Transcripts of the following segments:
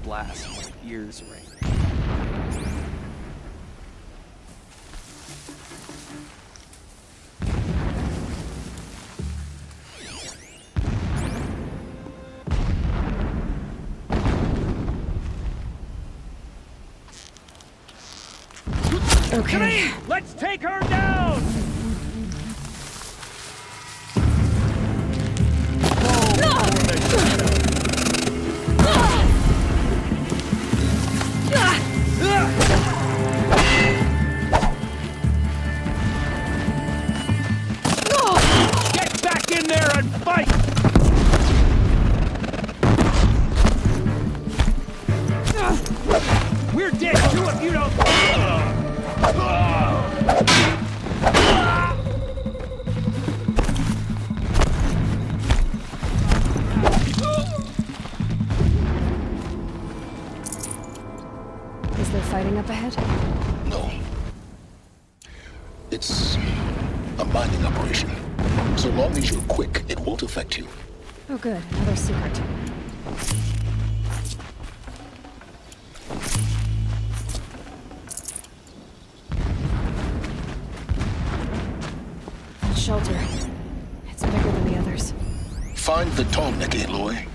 Blast, my ears ring. Okay, let's take her down! Get back in there and fight! We're dead too if you don't... Is there fighting up ahead? No. It's a mining operation. So long as you're quick, it won't affect you. Oh good, another secret. That shelter. It's bigger than the others. Find the tallneck, Aloy.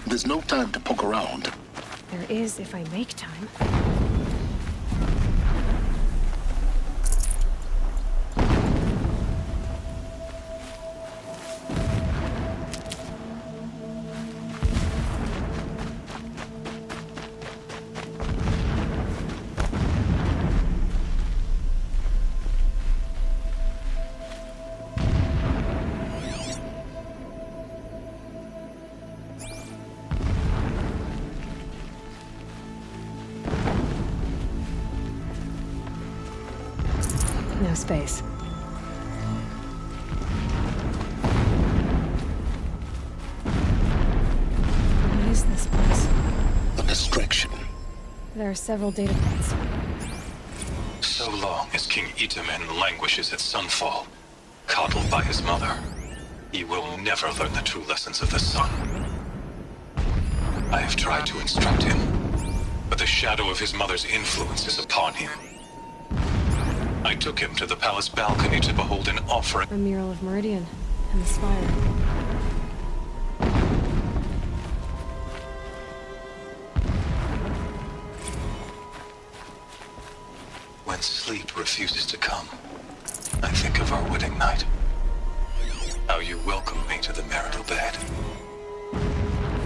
There's no time to poke around. There is if I make time. No space. What is this place? A distraction. There are several data points. So long as King Itamen languishes at Sunfall, coddled by his mother, he will never learn the true lessons of the sun. I have tried to instruct him, but the shadow of his mother's influence is upon him. I took him to the palace balcony to behold an offering. A mural of Meridian and the spire. When sleep refuses to come, I think of our wedding night. How you welcomed me to the marital bed.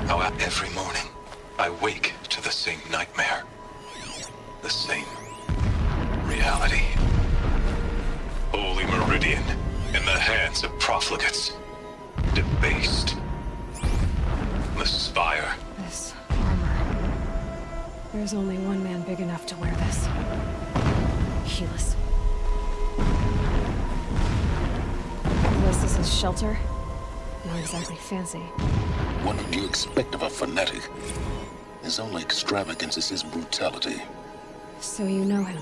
How every morning I wake to the same nightmare. The same reality. Holy Meridian in the hands of profligates. Debased. The spire. This armor. There's only one man big enough to wear this. Helis. This is his shelter. Not exactly fancy. What would you expect of a fanatic? His only extravagance is his brutality. So you know him?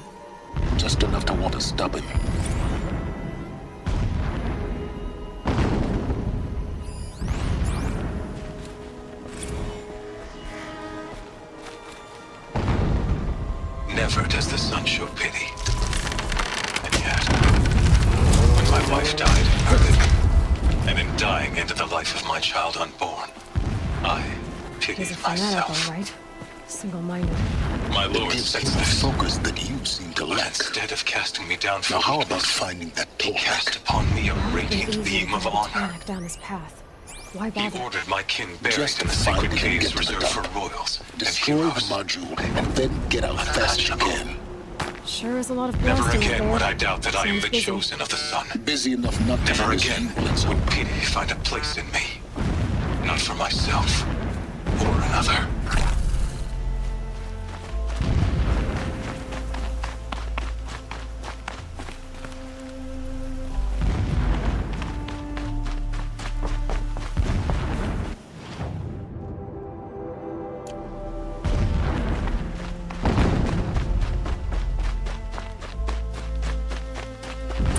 Just enough to want to stop him. Never does the sun show pity. And yet, when my wife died in Berlin, and in dying into the life of my child unborn, I pitied He's a fanatic, myself. all right. Single-minded. My It lord gives sets him a this. focus that you seem to But lack. instead of casting me down for Now how about weakness, finding that he cast tallneck? upon me a It'd be radiant easy to beam of guide a honor. tonic down his path. Why He bother? ordered my kin buried Just in the find secret it and caves get to the reserved for dump. royals and Destroy the heroes. module and then get out fast as you can. Sure is a lot of Never blasting up again there. would I doubt that I am Sounds the busy. chosen of the sun. Busy enough not to Never notice again you, Bledsoe. would pity find a place in me. Not for myself or another.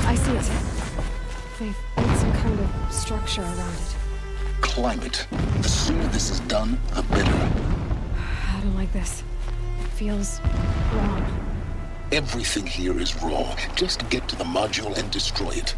I see it. They've built some kind of structure around it. Climb it. The sooner this is done, the better. I don't like this. It feels wrong. Everything here is raw. Just get to the module and destroy it.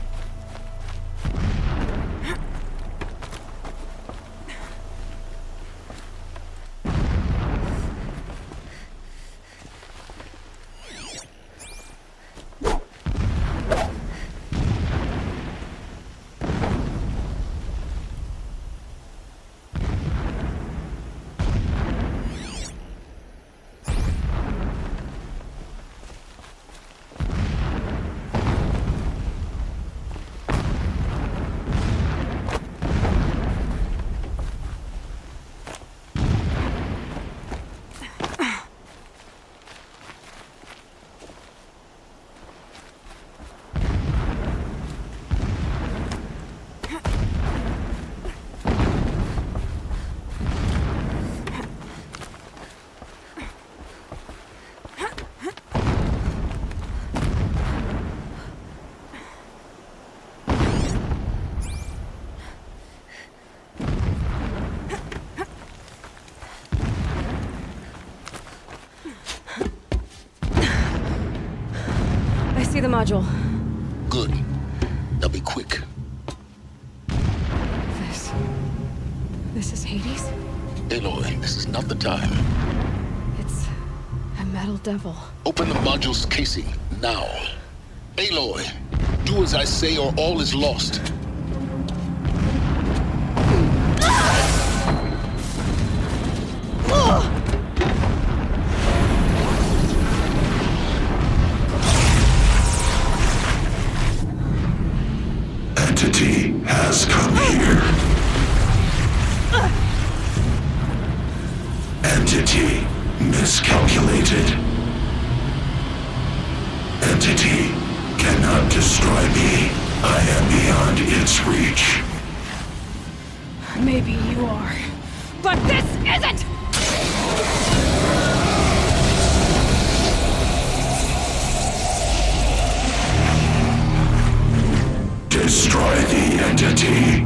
I see the module. Good. Now be quick. This is Hades? Aloy, this is not the time. It's a metal devil. Open the module's casing, now. Aloy, do as I say or all is lost. Entity has come here. Entity miscalculated. Entity cannot destroy me. I am beyond its reach. Maybe you are. But this isn't! Destroy the entity.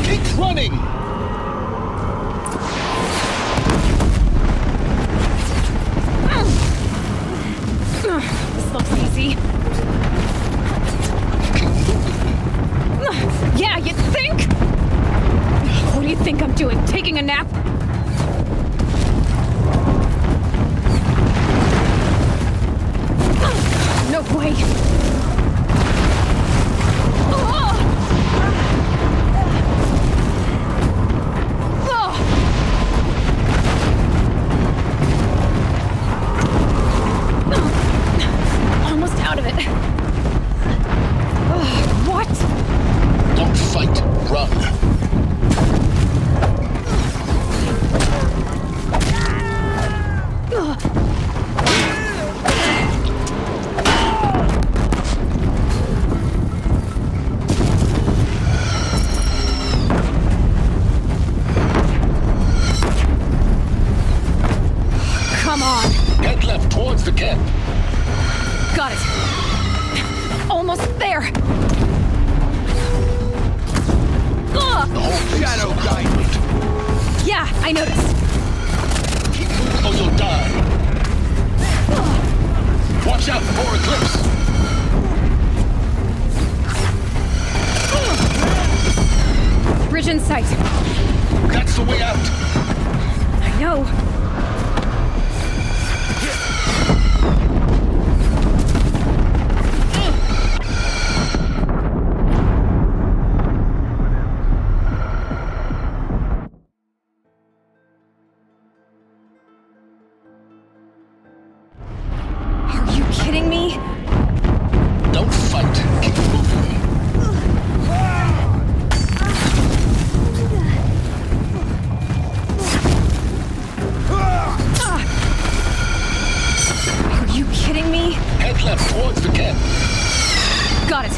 Keep running! This looks easy. Keep moving. Yeah, you think? What do you think I'm doing? Taking a nap? No way. Almost out of it. What? Don't fight, run. Come on. Head left towards the camp. Got it. Almost there. The whole thing's Shadow so guide me. I noticed. Keep moving or you'll die. Watch out for Eclipse. Bridge in sight. That's the way out. I know. Are you kidding me? Don't fight. Keep moving. Are you kidding me? Head left towards the camp. Got it.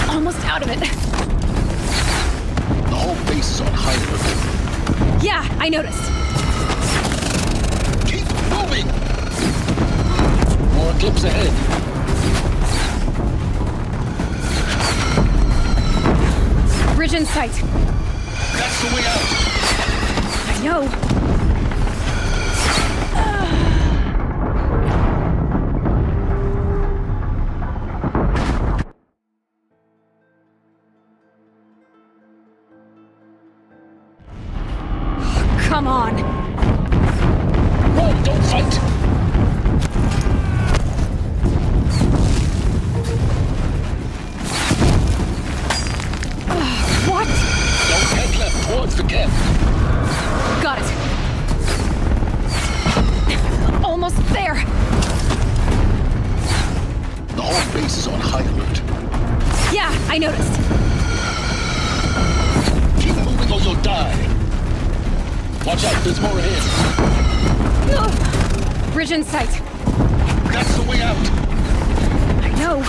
Almost out of it. The whole base is on high alert. Yeah, I noticed. Keep moving. More Eclipse ahead. Bridge in sight. That's the way out. I know. Come on. Run, don't fight. What? Don't head left towards the camp. Got it. Almost there. The whole base is on high alert. Yeah, I noticed. Keep moving or you'll die. Watch out, there's more ahead. Bridge in sight. That's the way out. I know.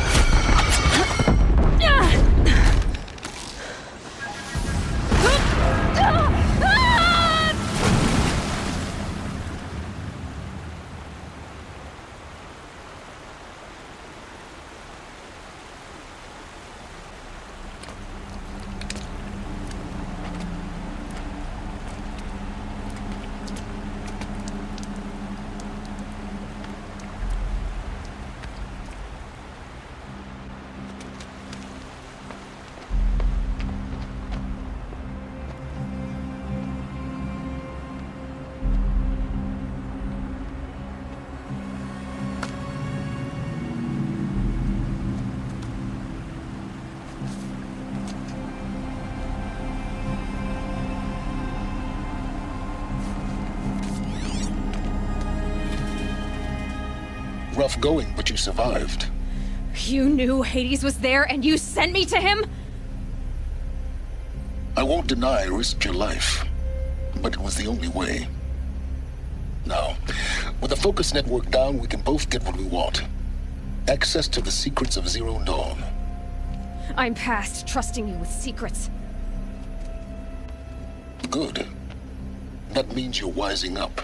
Rough going, but you survived. You knew Hades was there and you sent me to him? I won't deny I risked your life, but it was the only way. Now, with the focus network down, we can both get what we want. Access to the secrets of Zero Dawn. I'm past trusting you with secrets. Good. That means you're wising up.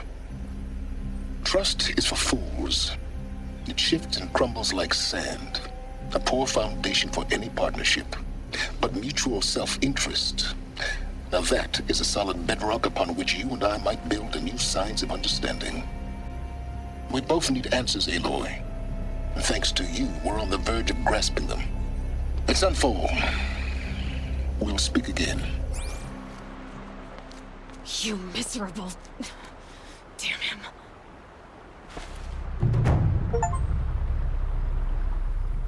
Trust is for fools. It shifts and crumbles like sand. A poor foundation for any partnership. But mutual self-interest. Now that is a solid bedrock upon which you and I might build a new science of understanding. We both need answers, Aloy. And thanks to you, we're on the verge of grasping them. Let's unfold. We'll speak again. You miserable... Damn him.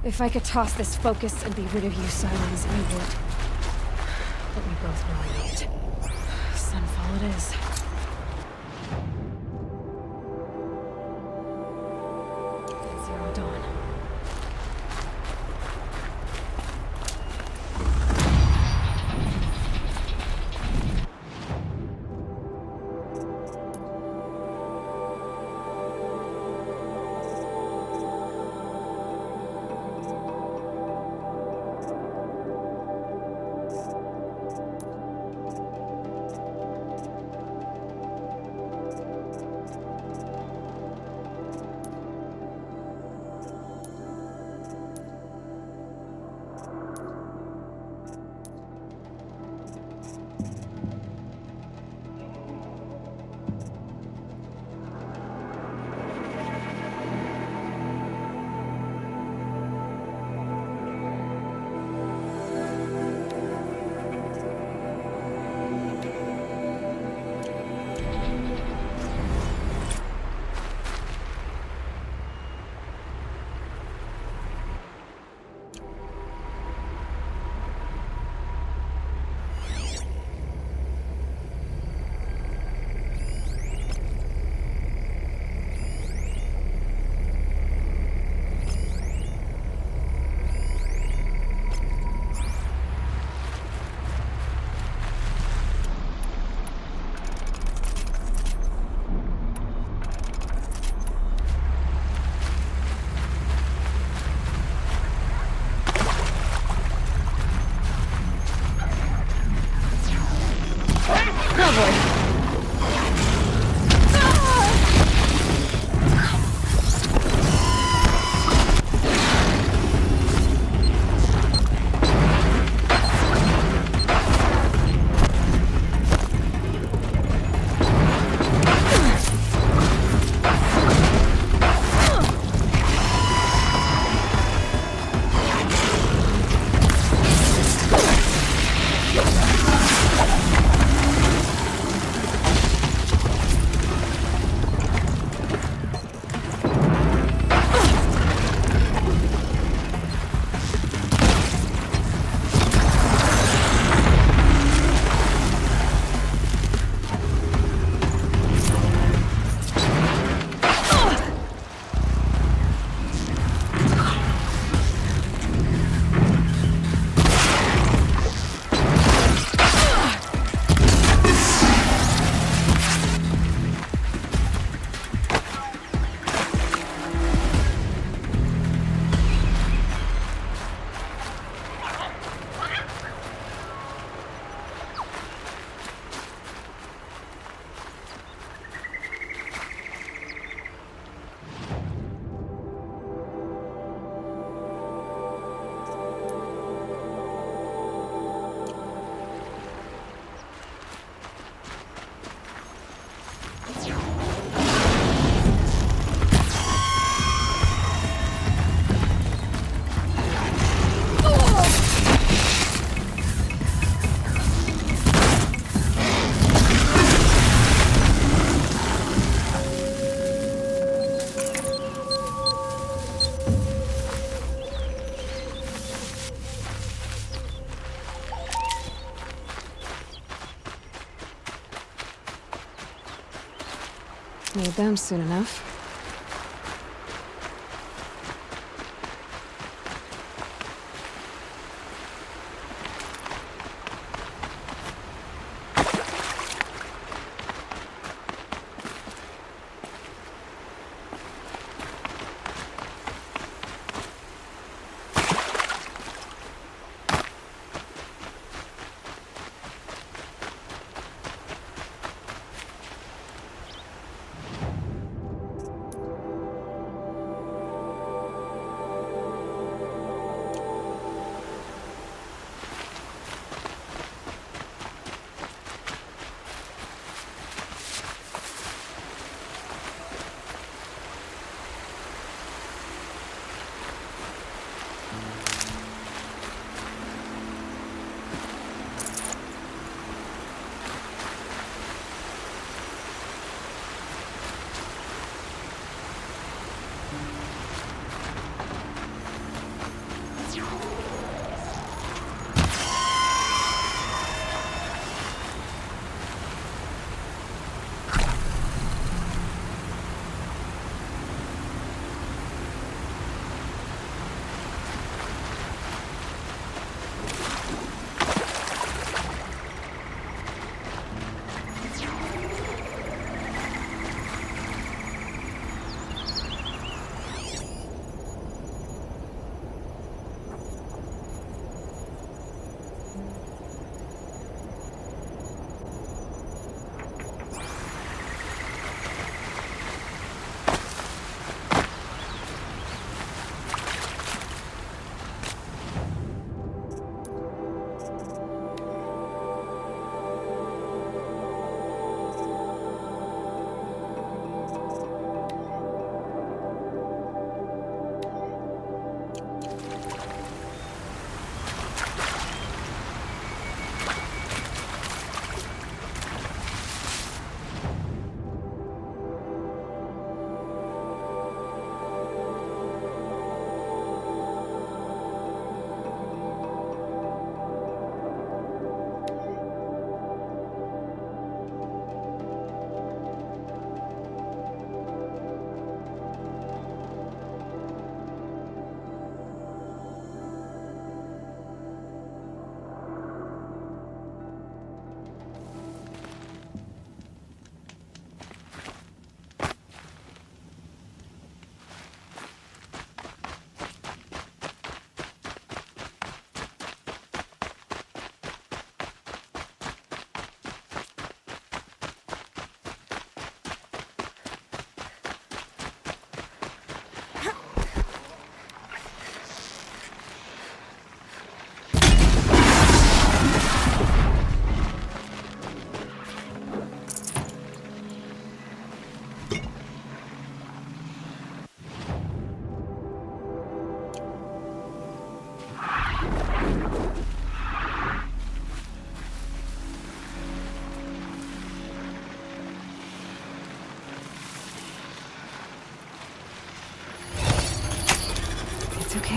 If I could toss this focus and be rid of you, Silence, I would. But we both know I need it. Sunfall it is. Zero Dawn. boy. Need them soon enough.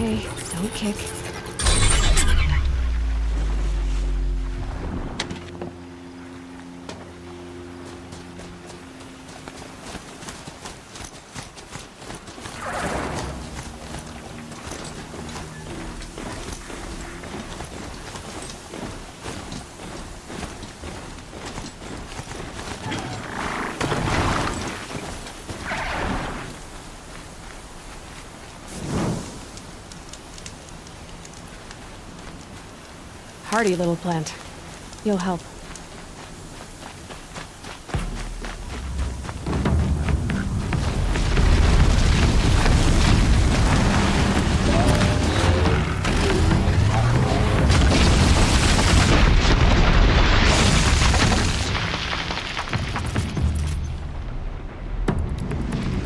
Okay, don't kick. Hardy little plant. You'll help.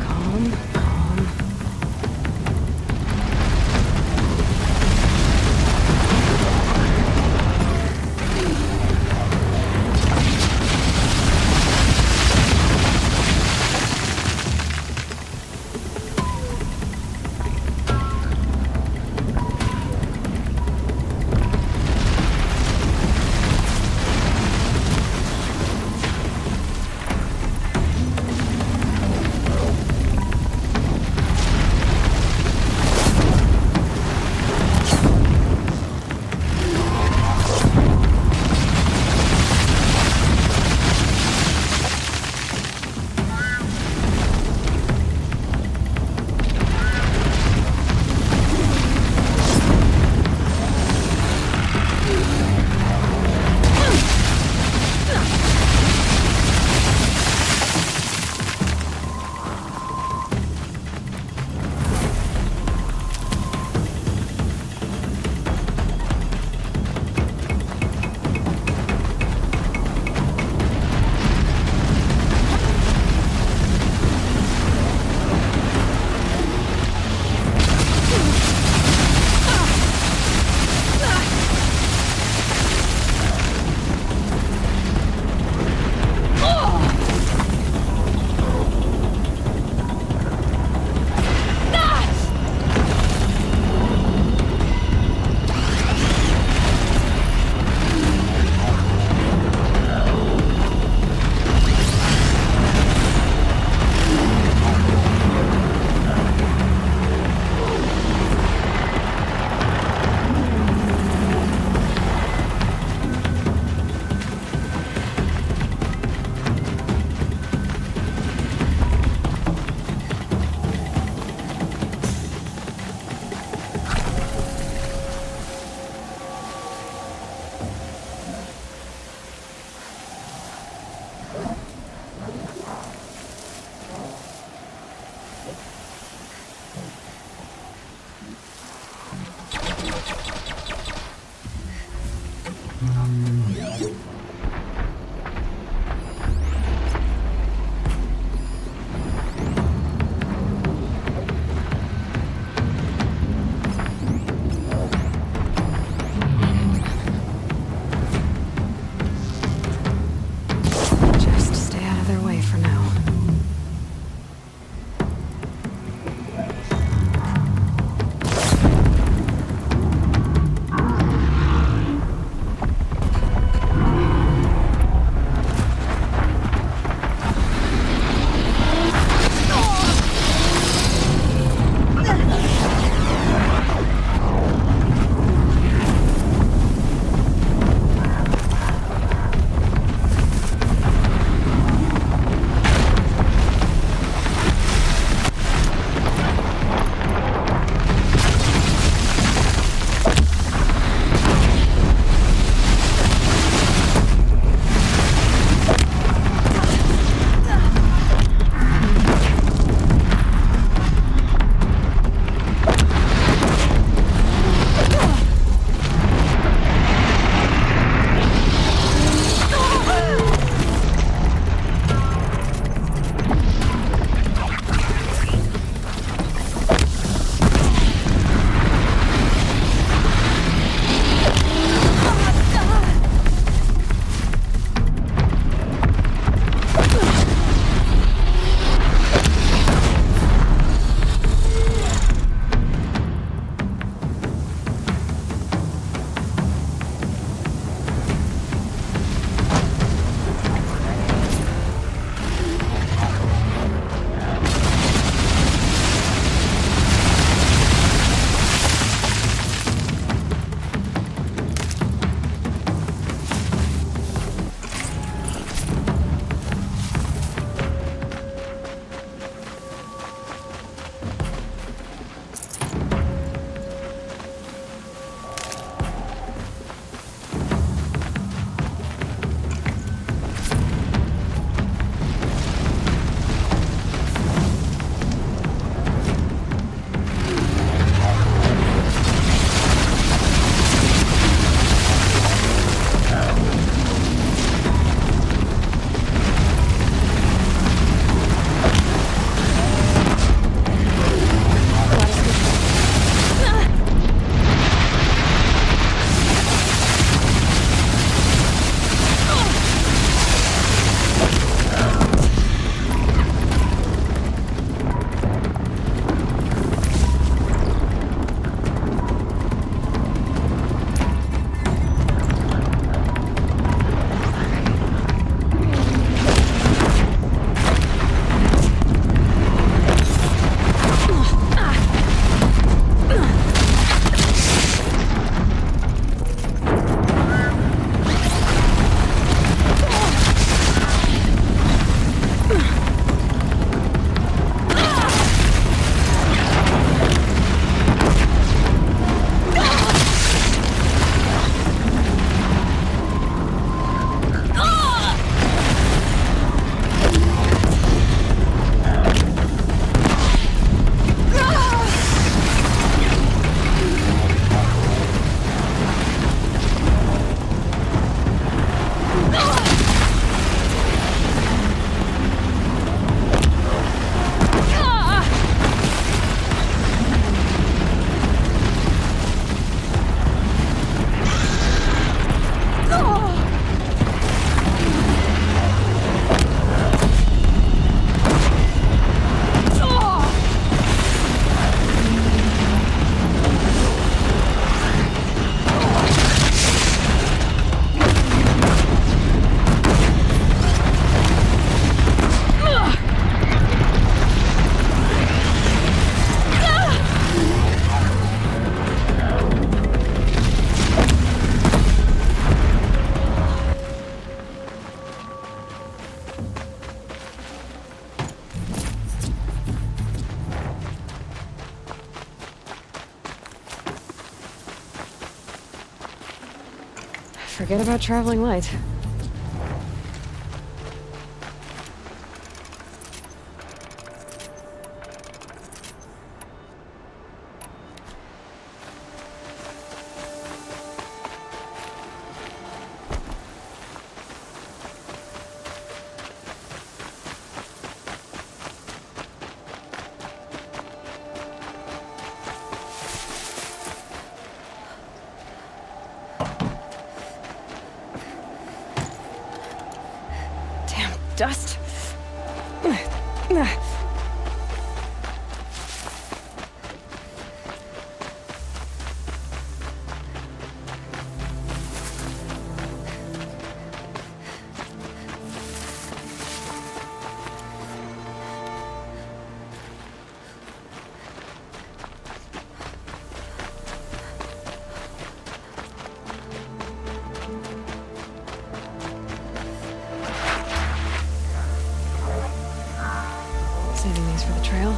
Calm, calm. Forget about traveling light. Damn dust. Saving these for the trail.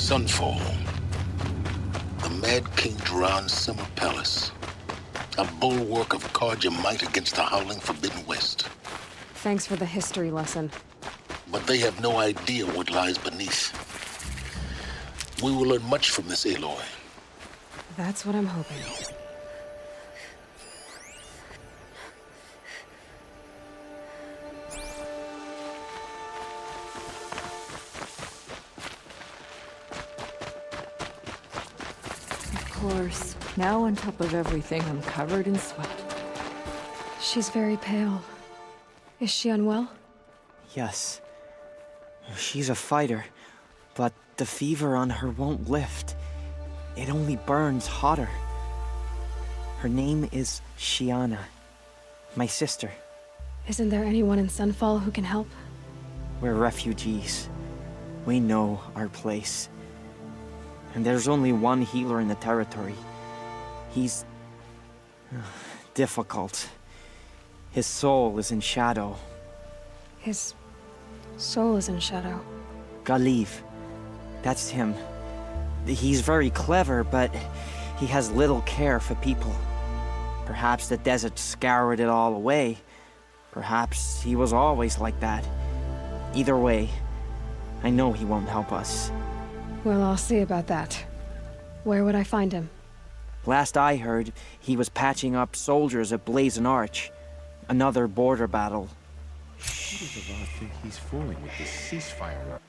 Sunfall. The Mad King Duran's summer palace. A bulwark of Carja might against the howling Forbidden West. Thanks for the history lesson. But they have no idea what lies beneath. We will learn much from this Aloy. That's what I'm hoping. Of course. Now on top of everything, I'm covered in sweat. She's very pale. Is she unwell? Yes. She's a fighter, but the fever on her won't lift. It only burns hotter. Her name is Shiana, my sister. Isn't there anyone in Sunfall who can help? We're refugees. We know our place. And there's only one healer in the territory. He's difficult. His soul is in shadow. His soul is in shadow. Galiv. That's him. He's very clever, but he has little care for people. Perhaps the desert scoured it all away. Perhaps he was always like that. Either way, I know he won't help us. Well, I'll see about that. Where would I find him? Last I heard, he was patching up soldiers at Blazon Arch. Another border battle. Who does the Rod think he's fooling with this ceasefire?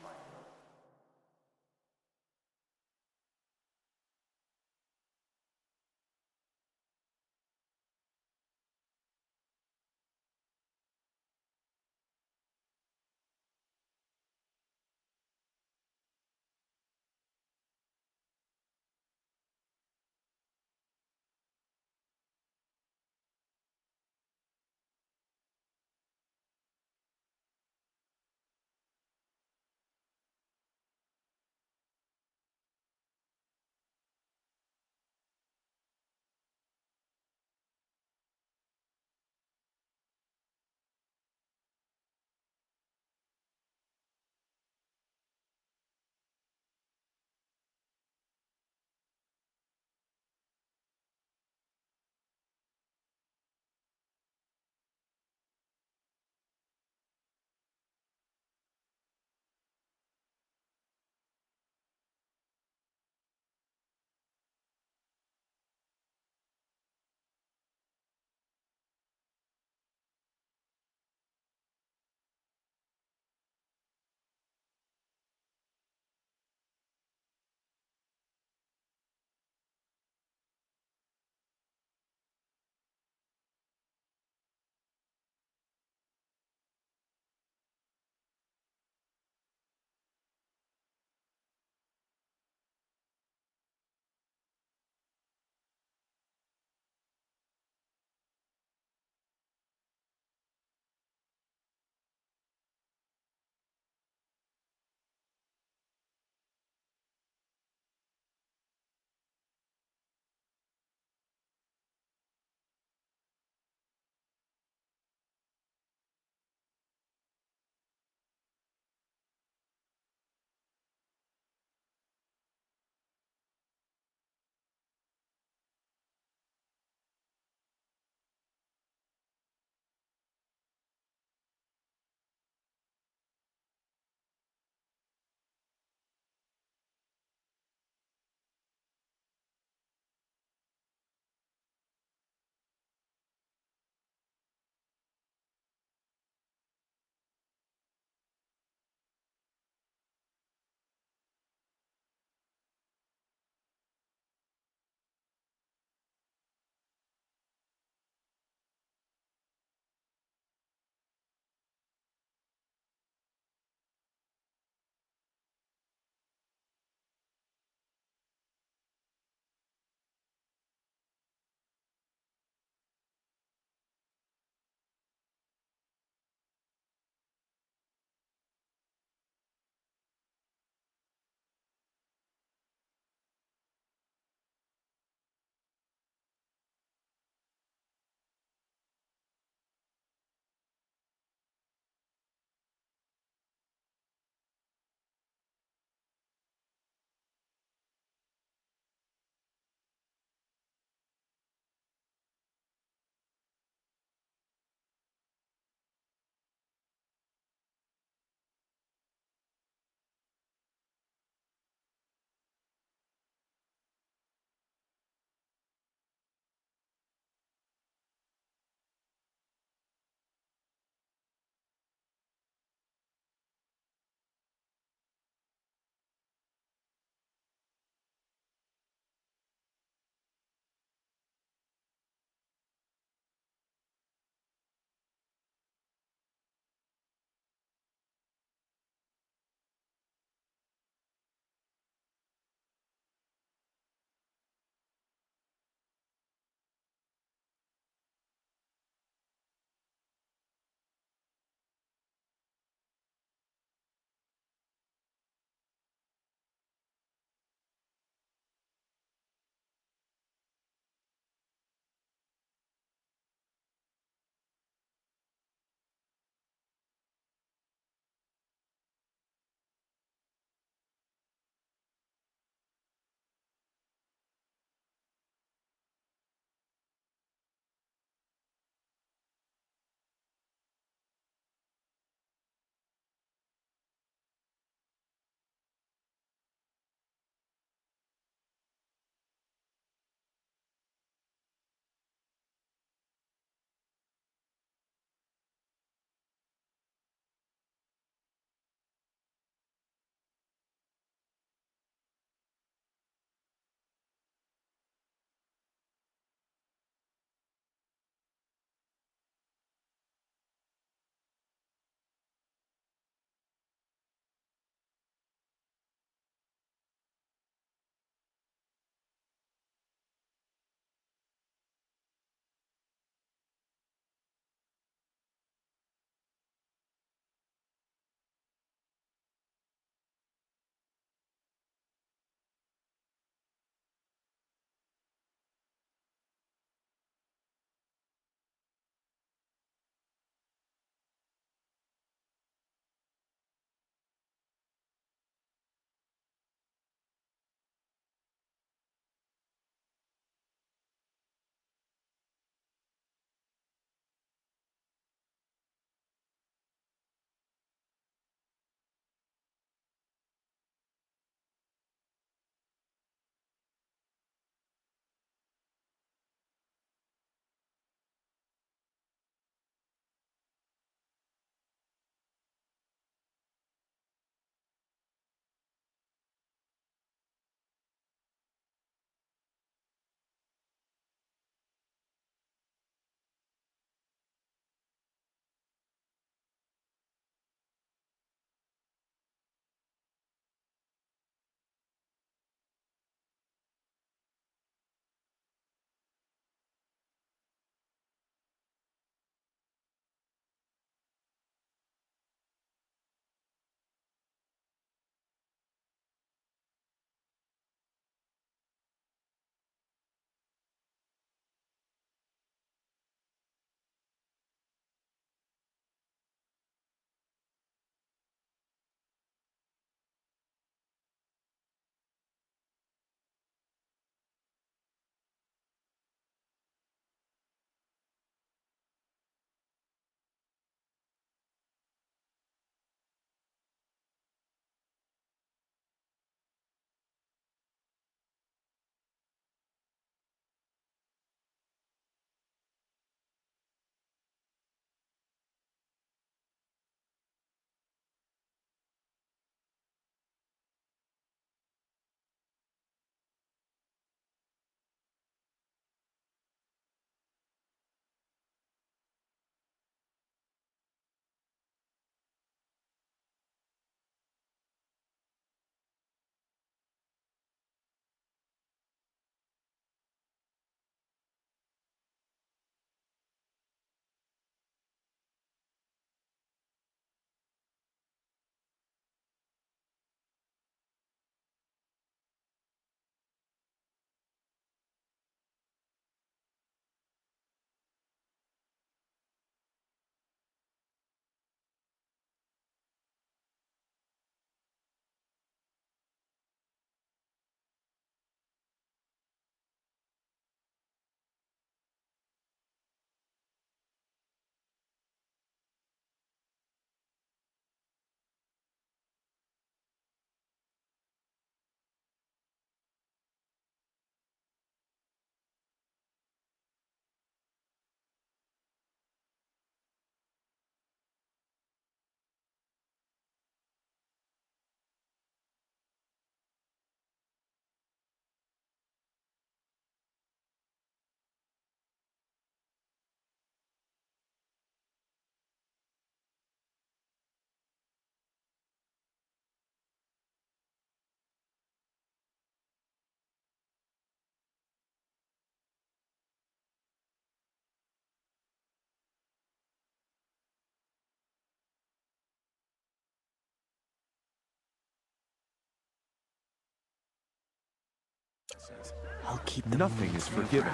I'll keep them Nothing is forgiven.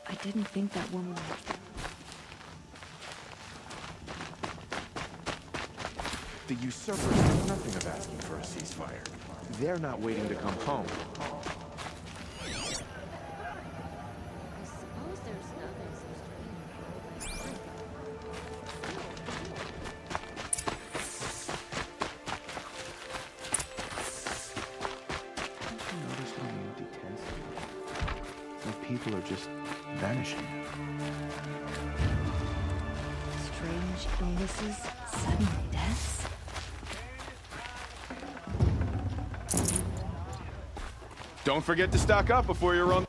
I didn't think that woman would... The usurpers think nothing of asking for a ceasefire. They're not waiting to come home. I suppose there's nothing so strange. Have you noticed on the empty tents? It's like people are just vanishing. Strange illnesses, sudden deaths. Don't forget to stock up before you're on.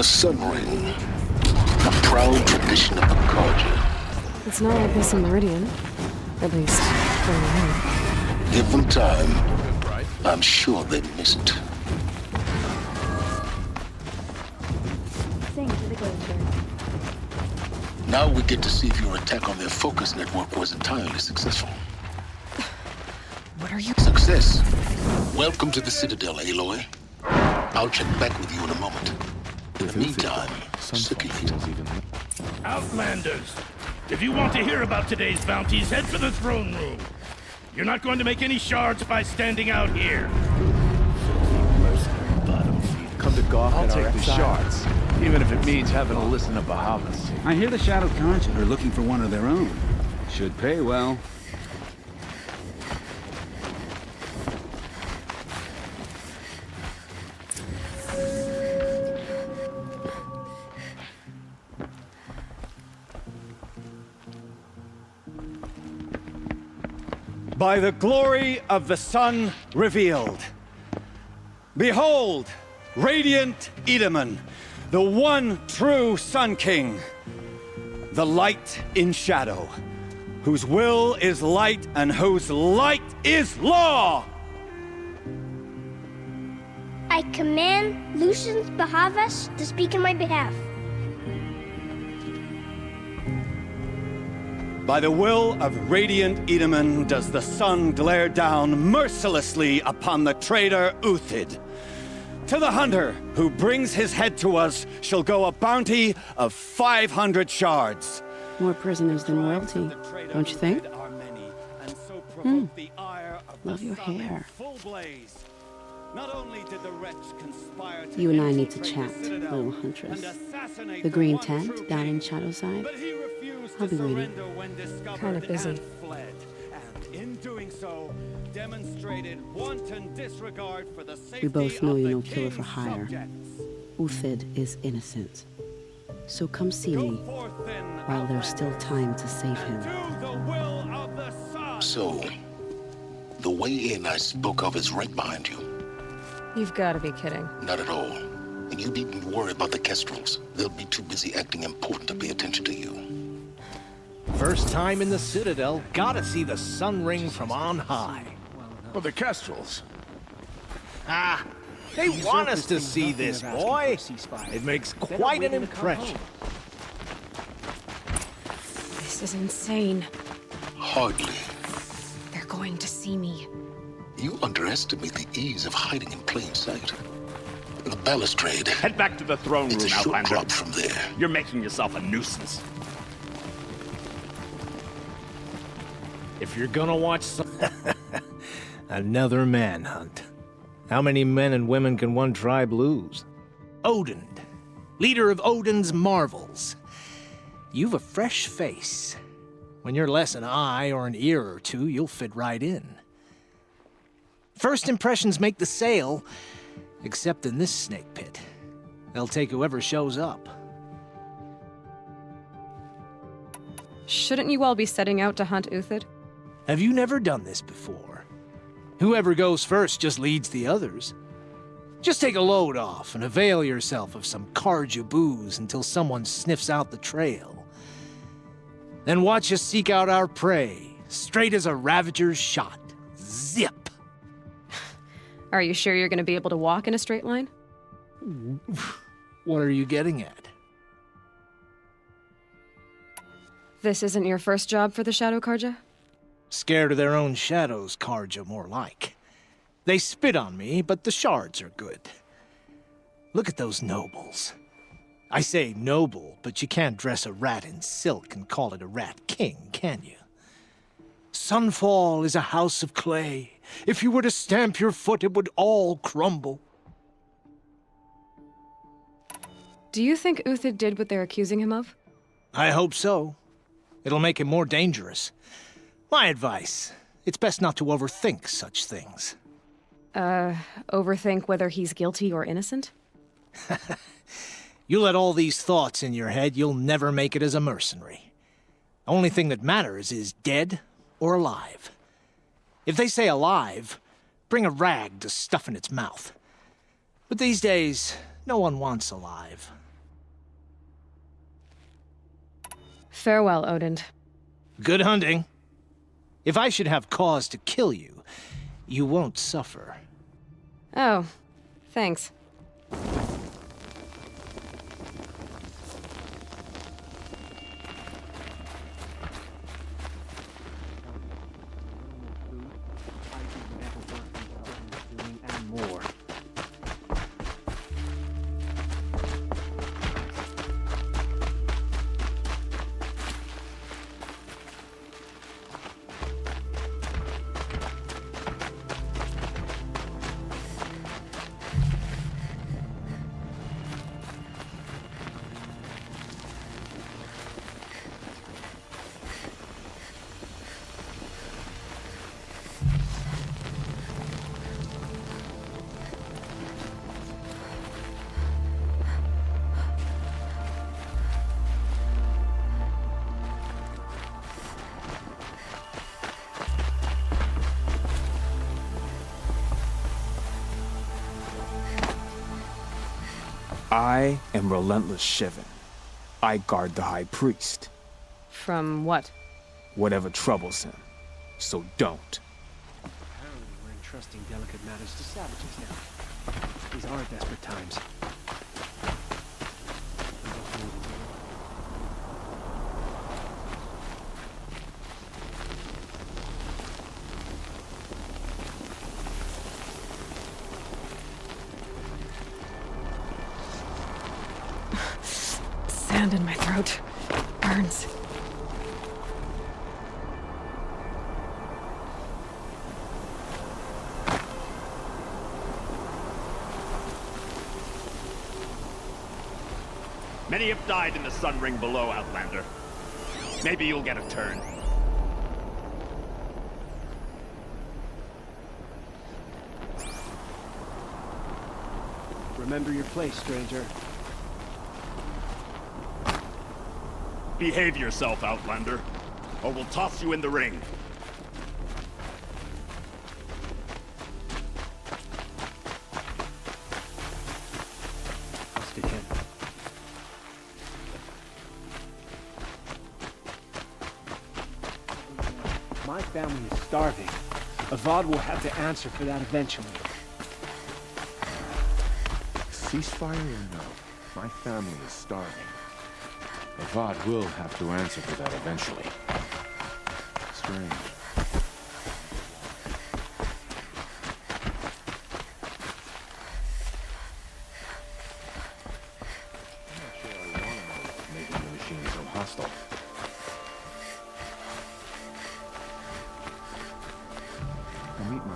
The Sun Ring, a proud tradition of the Carja. It's not like this in Meridian. At least, for now. Give them time. I'm sure they miss it. Sing to the glacier. Now we get to see if your attack on their focus network was entirely successful. What are you... Success. Welcome to the Citadel, Aloy. I'll check back with you in a moment. In the meantime, circulate. Outlanders! If you want to hear about today's bounties, head for the throne room. You're not going to make any shards by standing out here. Come to golf I'll at take our the exile. shards, even if it means having to listen to Bahamas. I hear the Shadow Carja are looking for one of their own. Should pay well. By the glory of the sun revealed. Behold, radiant Edaman, the one true Sun King, the light in shadow, whose will is light and whose light is law! I command Lucius Bahavas to speak in my behalf. By the will of radiant Edaman does the sun glare down mercilessly upon the traitor Uthid. To the hunter who brings his head to us shall go a bounty of 500 shards. More prisoners than royalty, don't you think? Love your hair. You and I need to chat, little huntress. The green tent down in Shadowside. I'll be waiting. Kind of busy. In doing so, demonstrated wanton disregard for the safety We both know of you're the no killer for king's hire. subjects. Uthid is innocent. So come see me while there's still time to save him. So, the way in I spoke of is right behind you. You've got to be kidding. Not at all. And you needn't worry about the Kestrels. They'll be too busy acting important to pay attention to you. First time in the Citadel, gotta see the sun ring from on high. Well, the Kestrels. Ah, they want us to see this, boy. It makes quite an impression. This is insane. Hardly. They're going to see me. You underestimate the ease of hiding in plain sight. The balustrade. Head back to the throne It's room, a short Outlander. drop from there. You're making yourself a nuisance. If you're gonna watch some... Another manhunt. How many men and women can one tribe lose? Odin, leader of Odin's marvels. You've a fresh face. When you're less an eye or an ear or two, you'll fit right in. First impressions make the sale, except in this snake pit. They'll take whoever shows up. Shouldn't you all be setting out to hunt Uthid? Have you never done this before? Whoever goes first just leads the others. Just take a load off and avail yourself of some Carja booze until someone sniffs out the trail. Then watch us seek out our prey, straight as a Ravager's shot. Zip! Are you sure you're going to be able to walk in a straight line? What are you getting at? This isn't your first job for the Shadow Carja? Scared of their own shadows, Carja, more like. They spit on me, but the shards are good. Look at those nobles. I say noble, but you can't dress a rat in silk and call it a rat king, can you? Sunfall is a house of clay. If you were to stamp your foot, it would all crumble. Do you think Uthid did what they're accusing him of? I hope so. It'll make him more dangerous. My advice, it's best not to overthink such things. Overthink whether he's guilty or innocent? You let all these thoughts in your head, you'll never make it as a mercenary. Only thing that matters is dead or alive. If they say alive, bring a rag to stuff in its mouth. But these days, no one wants alive. Farewell, Odin. Good hunting. If I should have cause to kill you, you won't suffer. Oh, thanks. And more. I am Relentless Shivan. I guard the High Priest. From what? Whatever troubles him. So don't. Apparently we're entrusting delicate matters to savages now. These are desperate times. Sand in my throat. Burns. Many have died in the sun ring below, Outlander. Maybe you'll get a turn. Remember your place, stranger. Behave yourself, Outlander, or we'll toss you in the ring. I'll stick in. My family is starving. Avad will have to answer for that eventually. Ceasefire or no, my family is starving. Avad will have to answer for that eventually. Strange. I'm not sure I want to know what's making the machine so hostile. I'll meet my...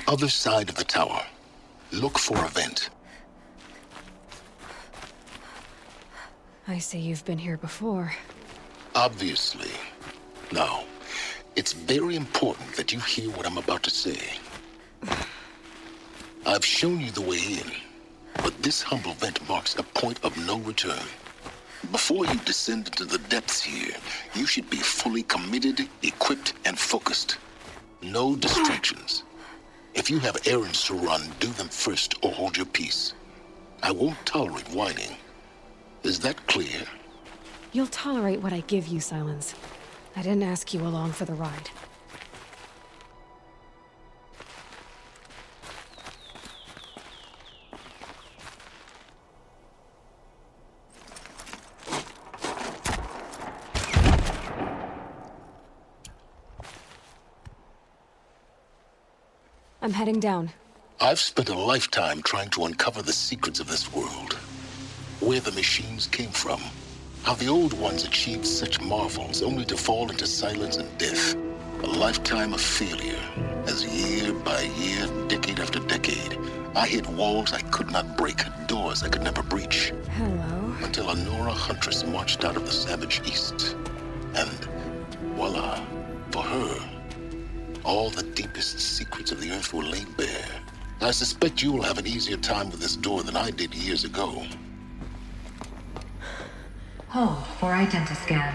Other side of the tower. Look for a vent. I see you've been here before. Obviously. Now, it's very important that you hear what I'm about to say. I've shown you the way in, but this humble vent marks a point of no return. Before you descend into the depths here, you should be fully committed, equipped, and focused. No distractions. If you have errands to run, do them first or hold your peace. I won't tolerate whining. Is that clear? You'll tolerate what I give you, Silence. I didn't ask you along for the ride. I'm heading down. I've spent a lifetime trying to uncover the secrets of this world. Where the machines came from. How the old ones achieved such marvels only to fall into silence and death. A lifetime of failure, as year by year, decade after decade, I hit walls I could not break, doors I could never breach. Hello. Until a Nora huntress marched out of the savage east. And voila, for her, all the deepest secrets of the earth were laid bare. I suspect you will have an easier time with this door than I did years ago. Hold for identiscan.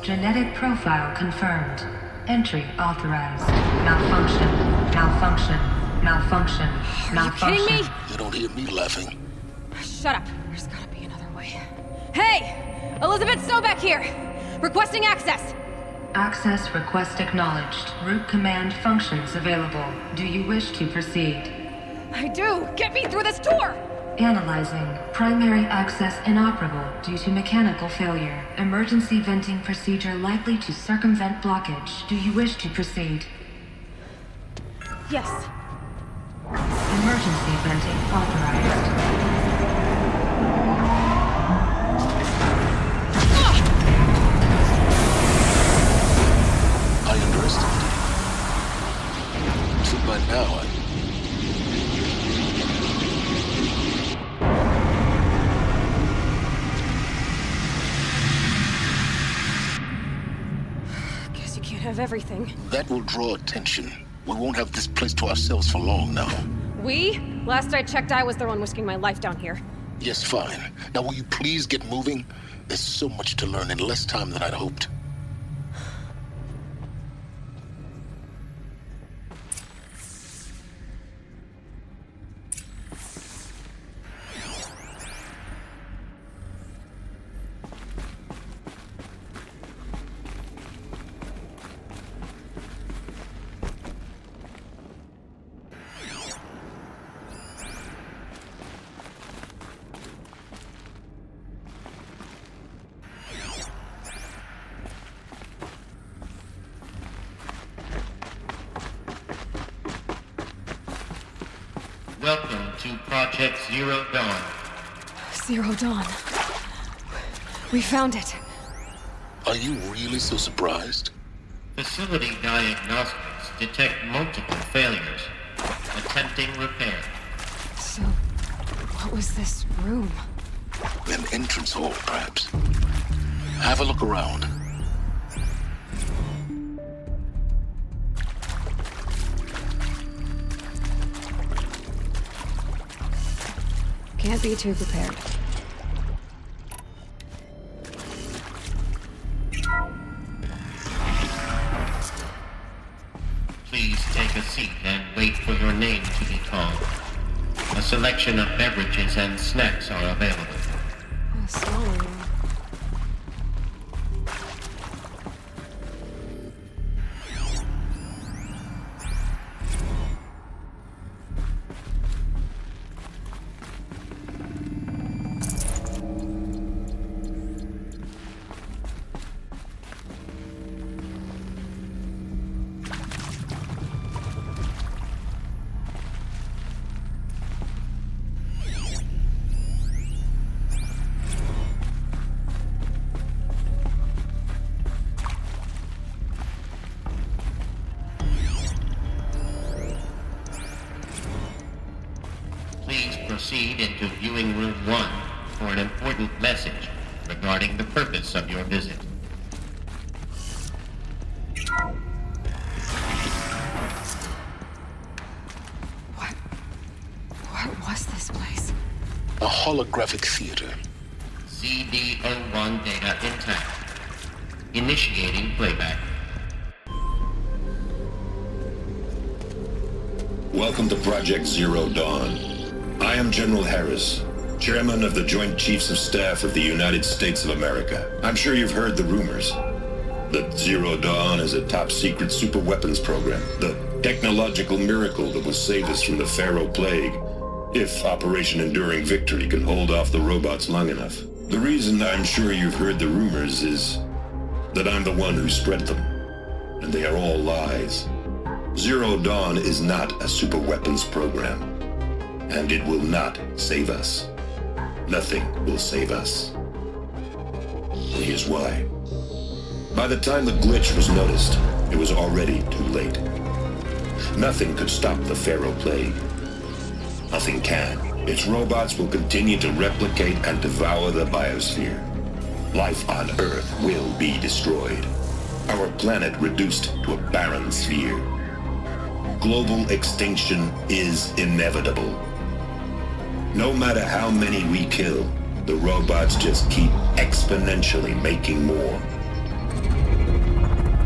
Genetic profile confirmed. Entry authorized. Malfunction. Malfunction. Malfunction. Malfunction. Are you kidding me? You don't hear me laughing. Shut up. There's gotta be another way. Hey! Elizabeth Sobeck here! Requesting access! Access request acknowledged. Root command functions available. Do you wish to proceed? I do! Get me through this door! Analyzing. Primary access inoperable due to mechanical failure. Emergency venting procedure likely to circumvent blockage. Do you wish to proceed? Yes. Emergency venting authorized. I underestimated you. So by now, Guess you can't have everything. that will draw attention. We won't have this place to ourselves for long now. We? Last I checked, I was the one risking my life down here. Yes, fine. Now will you please get moving? There's so much to learn in less time than I'd hoped. Welcome to Project Zero Dawn. Zero Dawn. We found it. Are you really so surprised? Facility diagnostics detect multiple failures. Attempting repair. So, what was this room? An entrance hall, perhaps. Have a look around. Can't be too prepared. Please take a seat and wait for your name to be called. A selection of beverages and snacks are available. Oh, sorry. Proceed into viewing room 1 for an important message regarding the purpose of your visit. What was this place? A holographic theater. CD01 data intact. Initiating playback. Welcome to Project Zero Dawn. I am General Harris, Chairman of the Joint Chiefs of Staff of the United States of America. I'm sure you've heard the rumors that Zero Dawn is a top-secret super-weapons program, the technological miracle that will save us from the Pharaoh Plague, if Operation Enduring Victory can hold off the robots long enough. The reason I'm sure you've heard the rumors is that I'm the one who spread them. and they are all lies. Zero Dawn is not a superweapons program, and it will not save us. Nothing will save us. Here's why. By the time the glitch was noticed, it was already too late. Nothing could stop the Pharaoh Plague. Nothing can. Its robots will continue to replicate and devour the biosphere. Life on Earth will be destroyed. Our planet reduced to a barren sphere. Global extinction is inevitable. No matter how many we kill, the robots just keep exponentially making more.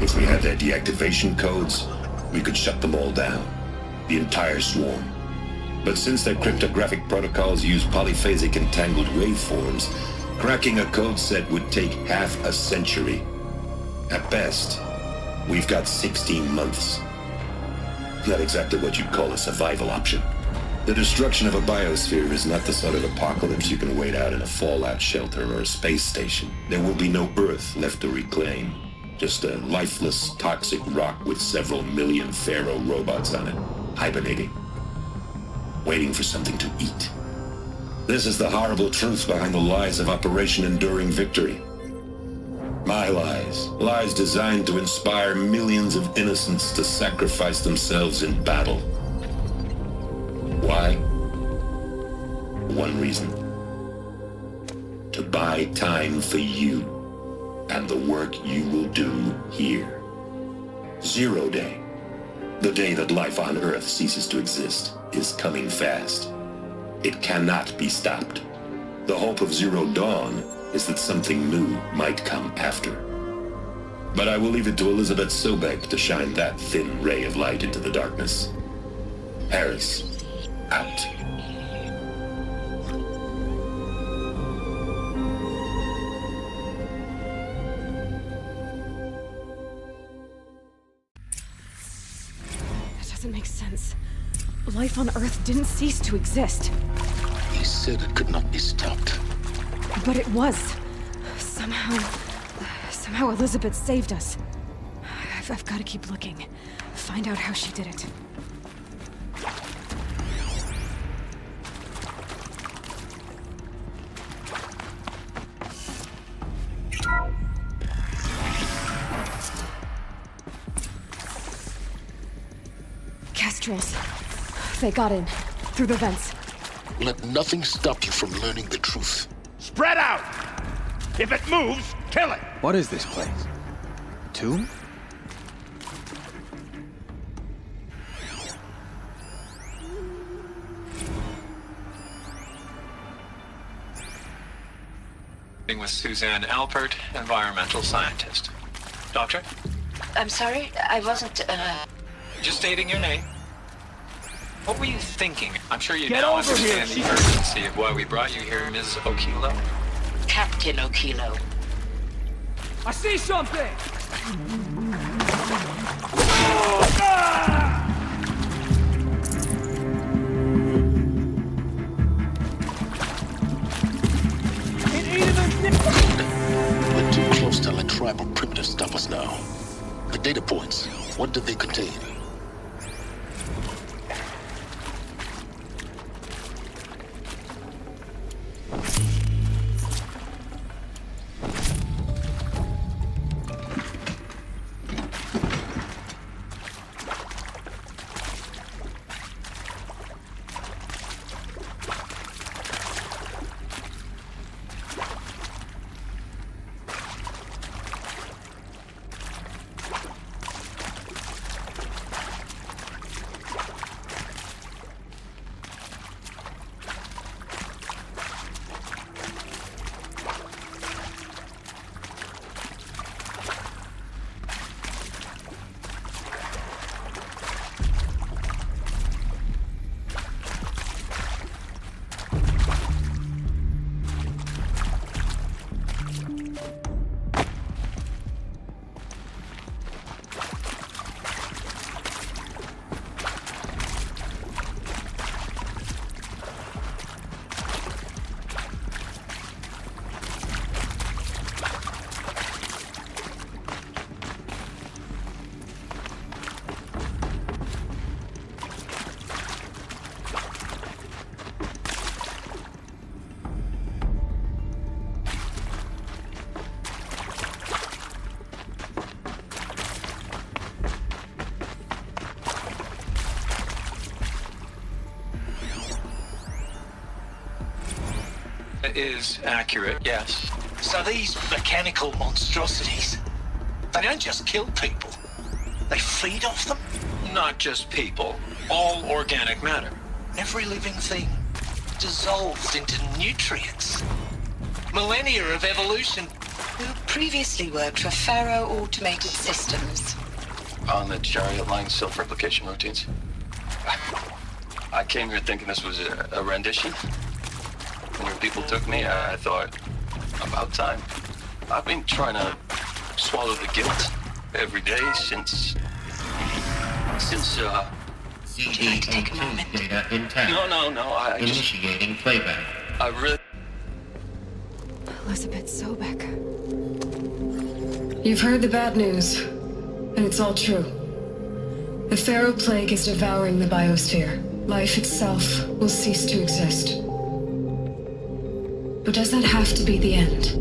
If we had their deactivation codes, we could shut them all down, the entire swarm. But since their cryptographic protocols use polyphasic entangled waveforms, cracking a code set would take half a century. At best, we've got 16 months. Not exactly what you'd call a survival option. The destruction of a biosphere is not the sort of apocalypse you can wait out in a fallout shelter or a space station. There will be no Earth left to reclaim. Just a lifeless, toxic rock with several million Pharaoh robots on it, hibernating, waiting for something to eat. This is the horrible truth behind the lies of Operation Enduring Victory. My lies. Lies designed to inspire millions of innocents to sacrifice themselves in battle. Why? One reason. To buy time for you and the work you will do here. Zero Day, the day that life on Earth ceases to exist, is coming fast. It cannot be stopped. The hope of Zero Dawn is that something new might come after. But I will leave it to Elizabeth Sobek to shine that thin ray of light into the darkness. Harris, out. That doesn't make sense. Life on Earth didn't cease to exist. He said it could not be stopped. But it was. Somehow Elizabeth saved us. I've got to keep looking. Find out how she did it. Kestrels. They got in. Through the vents. Let nothing stop you from learning the truth. Spread out! If it moves, kill it! What is this place? A tomb? With Suzanne Alpert, environmental scientist. Doctor? I'm sorry, I wasn't, Just stating your name. What were you thinking? I'm sure you Get now over here, understand the urgency of why we brought you here, Ms. Okilo. Captain Okilo. I see something! We're too close to let tribal primitives stop us now. The data points, what did they contain? is accurate, yes. So these mechanical monstrosities, they don't just kill people. They feed off them? Not just people. All organic matter. Every living thing dissolved into nutrients. Millennia of evolution. Who previously worked for Faro Automated Systems. On the chariot line self-replication routines. I came here thinking this was a rendition. When your people took me, I thought, about time. I've been trying to swallow the guilt every day since Would you like to take a moment? Data intact. No, I just... Initiating playback. I really... Elizabeth Sobek. You've heard the bad news, and it's all true. The Pharaoh Plague is devouring the biosphere. Life itself will cease to exist. But does that have to be the end?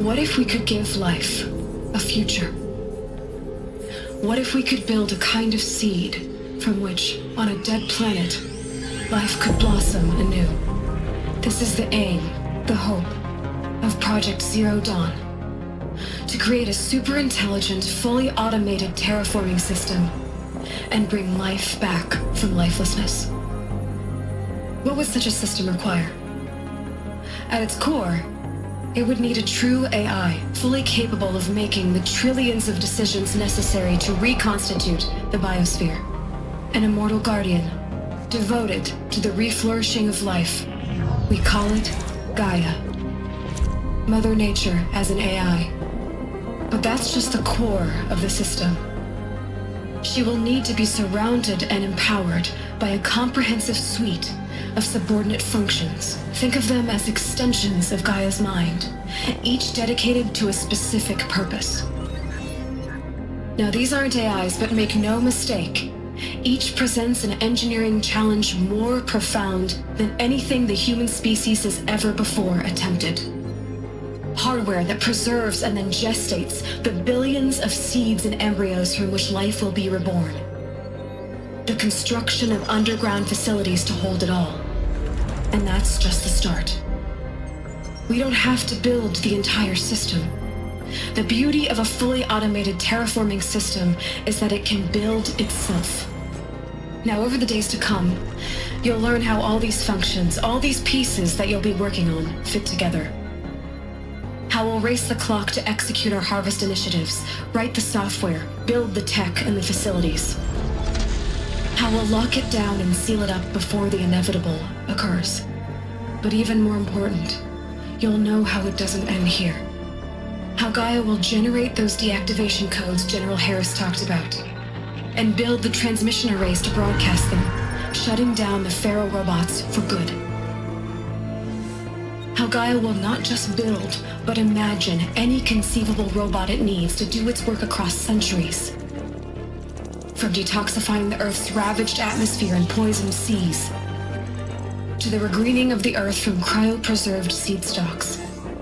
What if we could give life a future? What if we could build a kind of seed from which, on a dead planet, life could blossom anew? This is the aim, the hope, of Project Zero Dawn. To create a super-intelligent, fully automated terraforming system and bring life back from lifelessness. What would such a system require? At its core, it would need a true AI, fully capable of making the trillions of decisions necessary to reconstitute the biosphere. An immortal guardian, devoted to the reflourishing of life. We call it Gaia. Mother Nature as an AI. But that's just the core of the system. She will need to be surrounded and empowered by a comprehensive suite of subordinate functions. Think of them as extensions of Gaia's mind, each dedicated to a specific purpose. Now, these aren't AIs, but make no mistake, each presents an engineering challenge more profound than anything the human species has ever before attempted. Hardware that preserves and then gestates the billions of seeds and embryos from which life will be reborn. The construction of underground facilities to hold it all. And that's just the start. We don't have to build the entire system. The beauty of a fully automated terraforming system is that it can build itself. Now, over the days to come, you'll learn how all these functions, all these pieces that you'll be working on, fit together. How we'll race the clock to execute our harvest initiatives, write the software, build the tech and the facilities. How we'll lock it down and seal it up before the inevitable occurs. But even more important, you'll know how it doesn't end here. How Gaia will generate those deactivation codes General Harris talked about, and build the transmission arrays to broadcast them, shutting down the Pharaoh robots for good. How Gaia will not just build, but imagine any conceivable robot it needs to do its work across centuries. From detoxifying the Earth's ravaged atmosphere and poisoned seas, to the regreening of the Earth from cryopreserved seed stalks,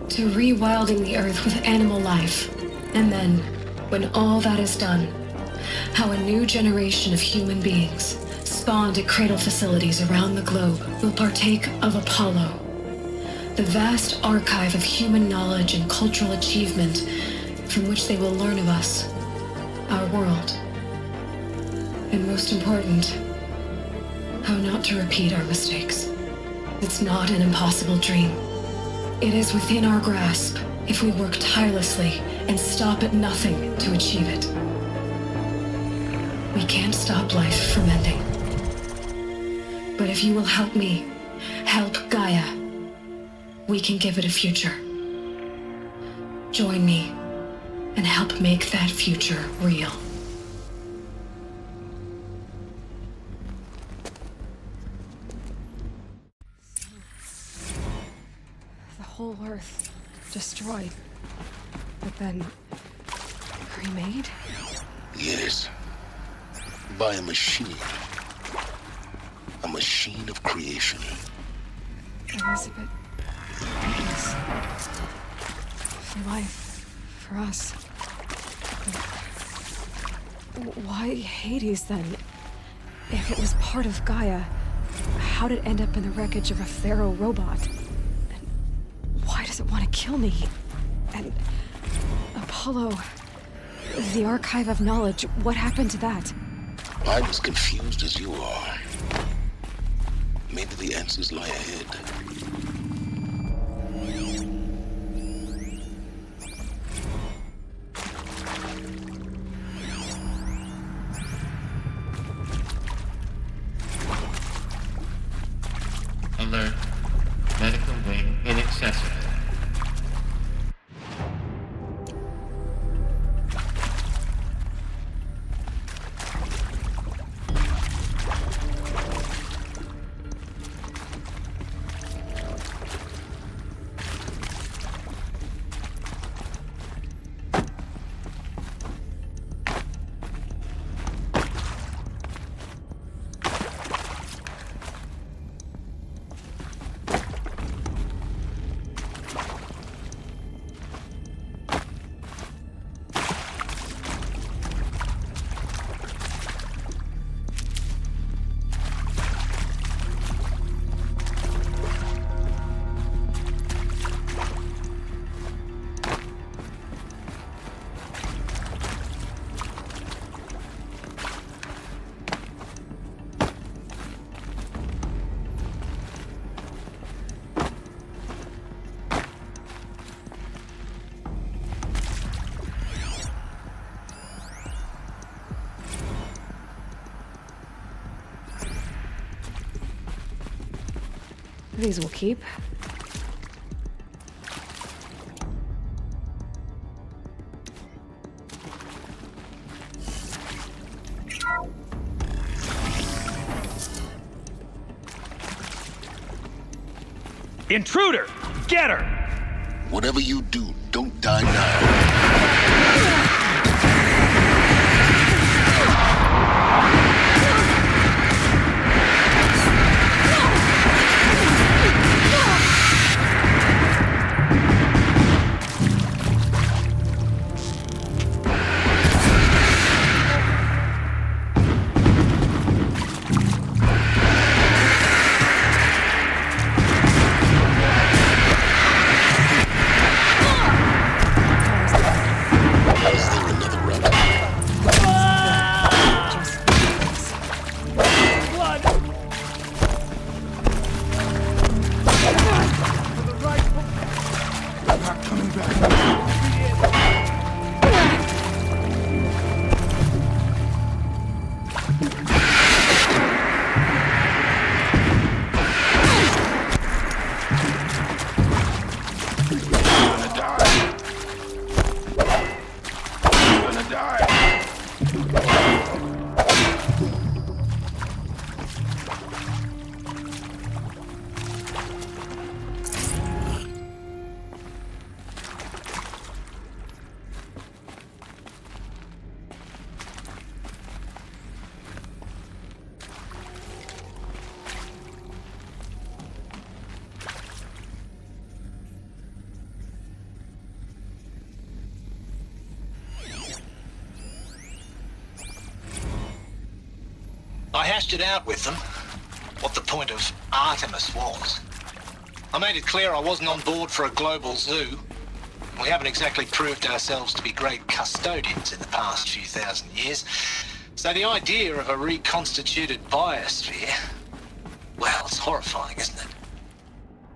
to rewilding the Earth with animal life. And then, when all that is done, how a new generation of human beings, spawned at cradle facilities around the globe, will partake of Apollo, the vast archive of human knowledge and cultural achievement from which they will learn of us, our world. And most important, how not to repeat our mistakes. It's not an impossible dream. It is within our grasp if we work tirelessly and stop at nothing to achieve it. We can't stop life from ending. But if you will help me, help Gaia, we can give it a future. Join me and help make that future real. The whole Earth destroyed, but then remade? Yes. By a machine. A machine of creation. Elizabeth. Please. For life. For us. Why Hades then? If it was part of Gaia, how'd it end up in the wreckage of a Pharaoh robot? And why does it want to kill me? And Apollo, the Archive of Knowledge, what happened to that? I'm as confused as you are. Maybe the answers lie ahead. Alert. Medical wing inaccessible. These will keep. Intruder! Get her! Whatever you do, don't die now. I hashed it out with them, what the point of Artemis was. I made it clear I wasn't on board for a global zoo. We haven't exactly proved ourselves to be great custodians in the past few thousand years. So the idea of a reconstituted biosphere, well, it's horrifying, isn't it?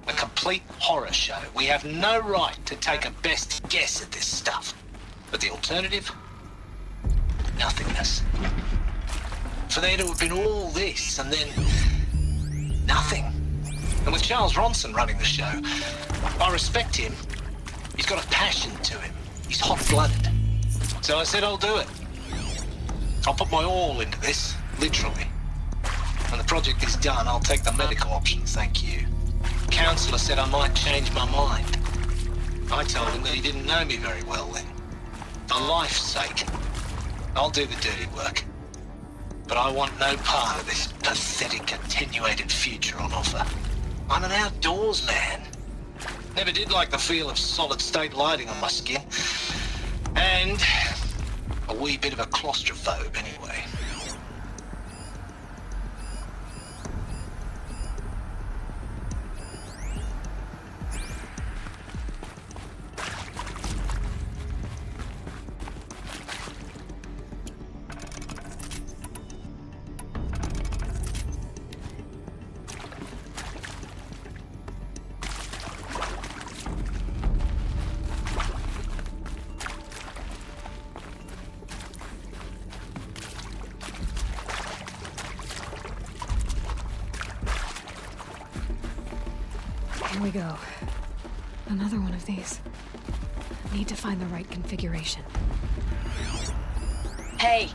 A complete horror show. We have no right to take a best guess at this stuff. But the alternative? Nothingness. For there to have been all this, and then nothing. And with Charles Ronson running the show, I respect him. He's got a passion to him. He's hot-blooded. So I said I'll do it. I'll put my all into this, literally. When the project is done, I'll take the medical option, thank you. The counselor said I might change my mind. I told him that he didn't know me very well then. For life's sake, I'll do the dirty work. But I want no part of this pathetic, attenuated future on offer. I'm an outdoors man. Never did like the feel of solid-state lighting on my skin. And a wee bit of a claustrophobe, anyway. Here we go. Another one of these. Need to find the right configuration. Hey,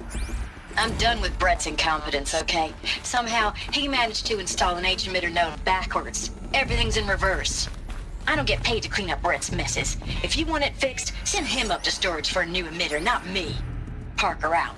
I'm done with Brett's incompetence, okay? Somehow, he managed to install an H-emitter node backwards. Everything's in reverse. I don't get paid to clean up Brett's messes. If you want it fixed, send him up to storage for a new emitter, not me. Parker out.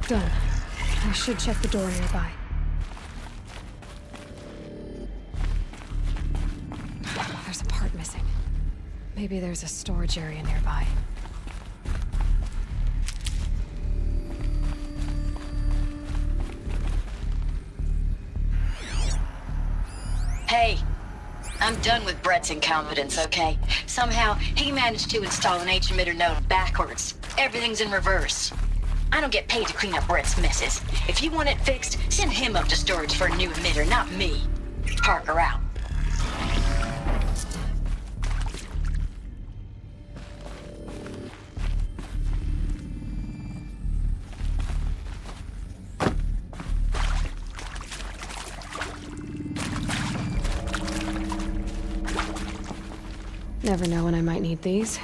Done. I should check the door nearby. There's a part missing. Maybe there's a storage area nearby. Hey, I'm done with Brett's incompetence, okay? Somehow, he managed to install an H-emitter node backwards. Everything's in reverse. I don't get paid to clean up Brett's messes. If you want it fixed, send him up to storage for a new emitter, not me. Parker out. Never know when I might need these.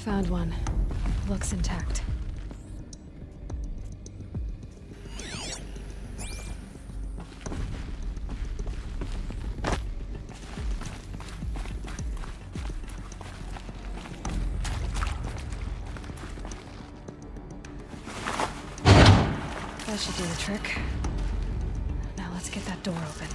Found one. Looks intact. That should do the trick. Now let's get that door open.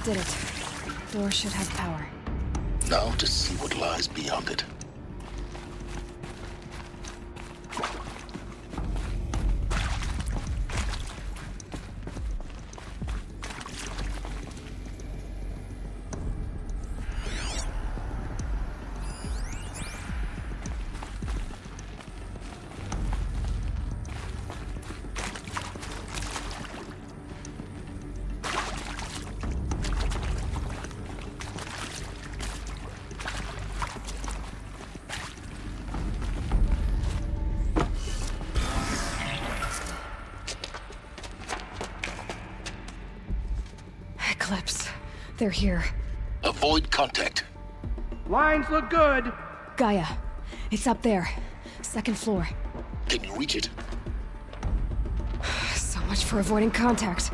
did it. Door should have power. Now to see what lies beyond it. Eclipse. They're here. Avoid contact. Lines look good. Gaia. It's up there. Second floor. Can you reach it? So much for avoiding contact.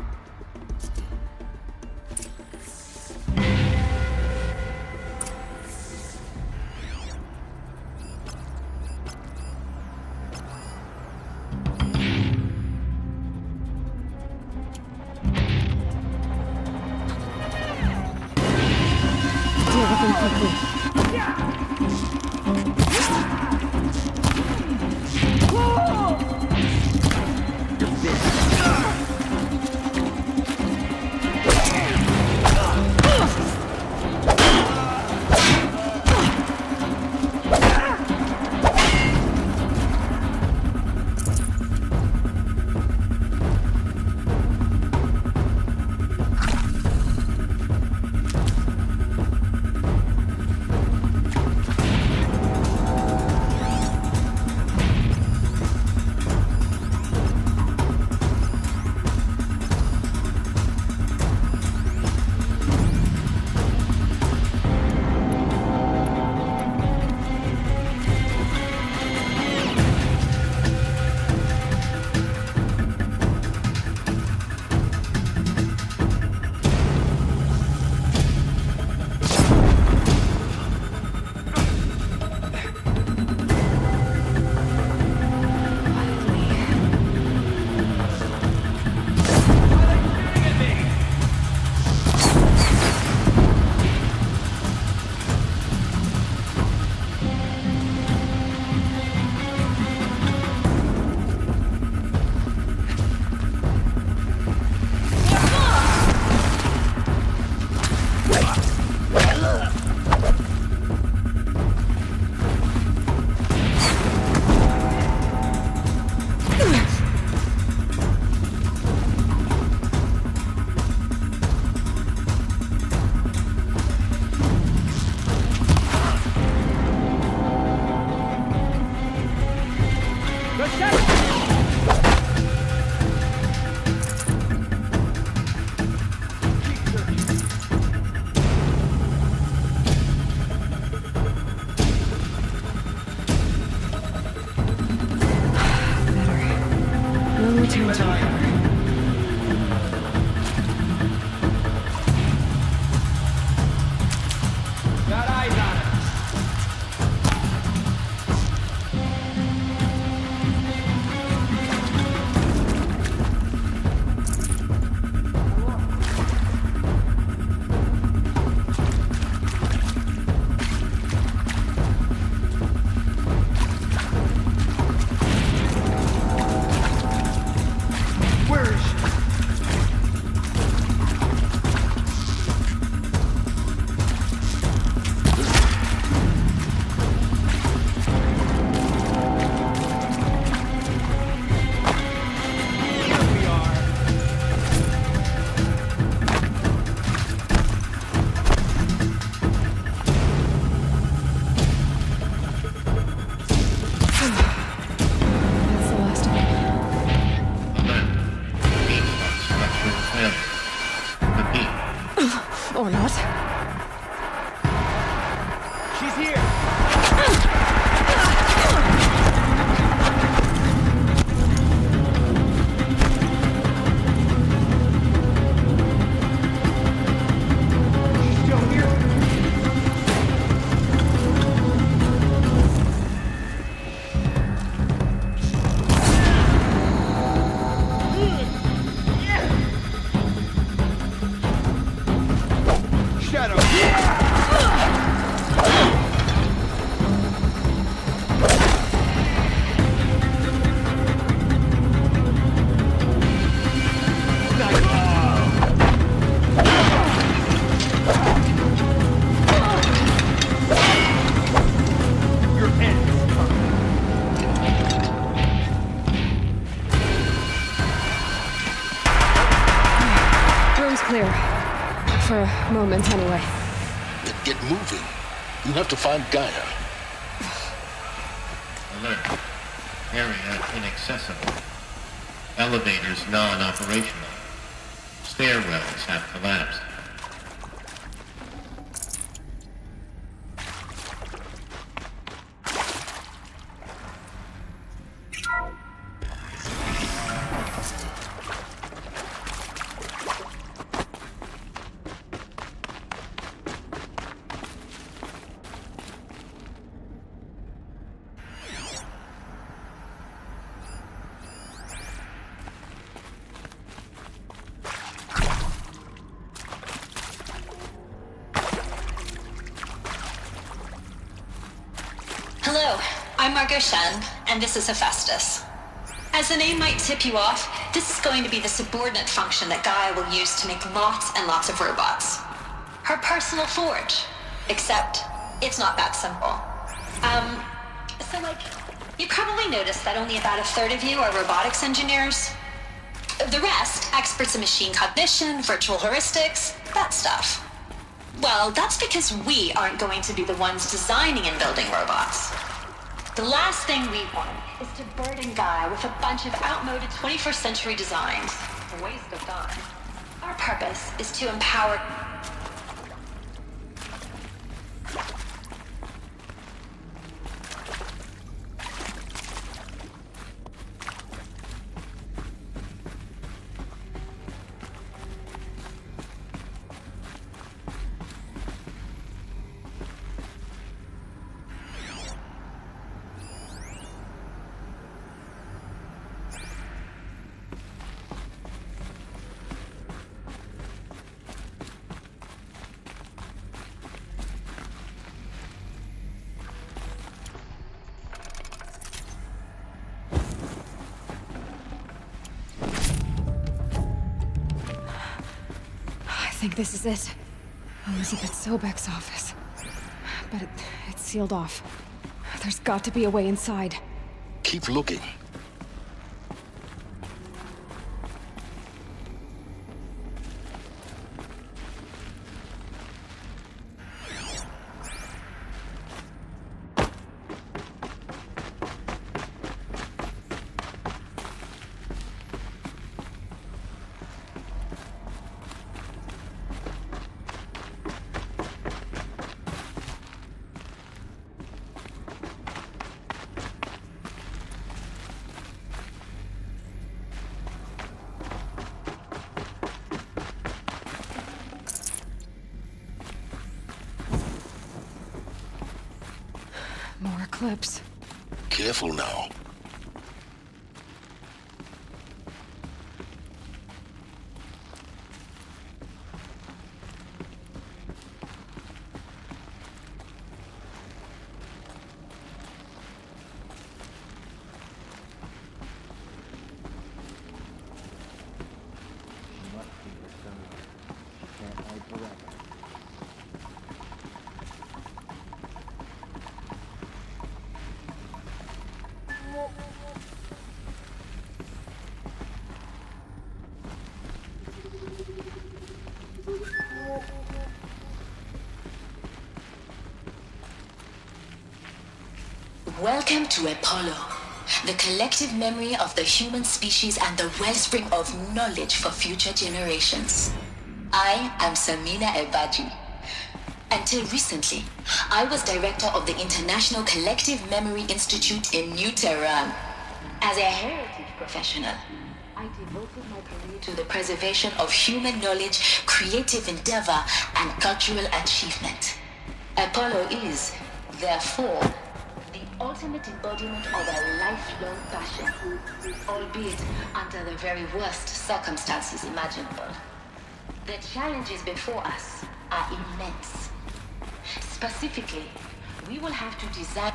Deal with them quickly. Or not. She's here. moment anyway. Then get moving. You have to find Gaia. Alert. Area inaccessible. Elevators non-operational. Stairwells have collapsed. Hello, I'm Margot Shen, and this is Hephaestus. As the name might tip you off, this is going to be the subordinate function that Gaia will use to make lots and lots of robots. Her personal forge. Except, it's not that simple. You probably noticed that only about a third of you are robotics engineers. The rest, experts in machine cognition, virtual heuristics, that stuff. Well, that's because we aren't going to be the ones designing and building robots. The last thing we want is to burden Gaia with a bunch of outmoded 21st century designs. A waste of time. Our purpose is to empower... I think this is it. Elizabeth Sobek's office. But it's sealed off. There's got to be a way inside. Keep looking. More clips. Careful now. Welcome to Apollo, the collective memory of the human species and the wellspring of knowledge for future generations. I am Samina Ebaji. Until recently, I was director of the International Collective Memory Institute in New Tehran. As a heritage professional, I devoted my career to the preservation of human knowledge, creative endeavor, and cultural achievement. Apollo is, therefore, the ultimate embodiment of a lifelong passion, albeit under the very worst circumstances imaginable. The challenges before us are immense. Specifically, we will have to design...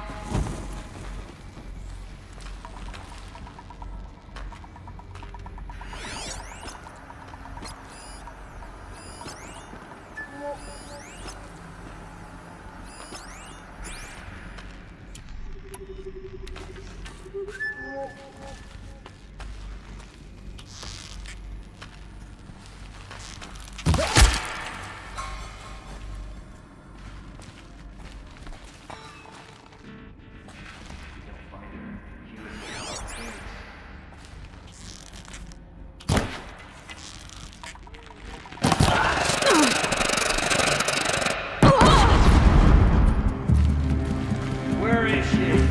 initiate.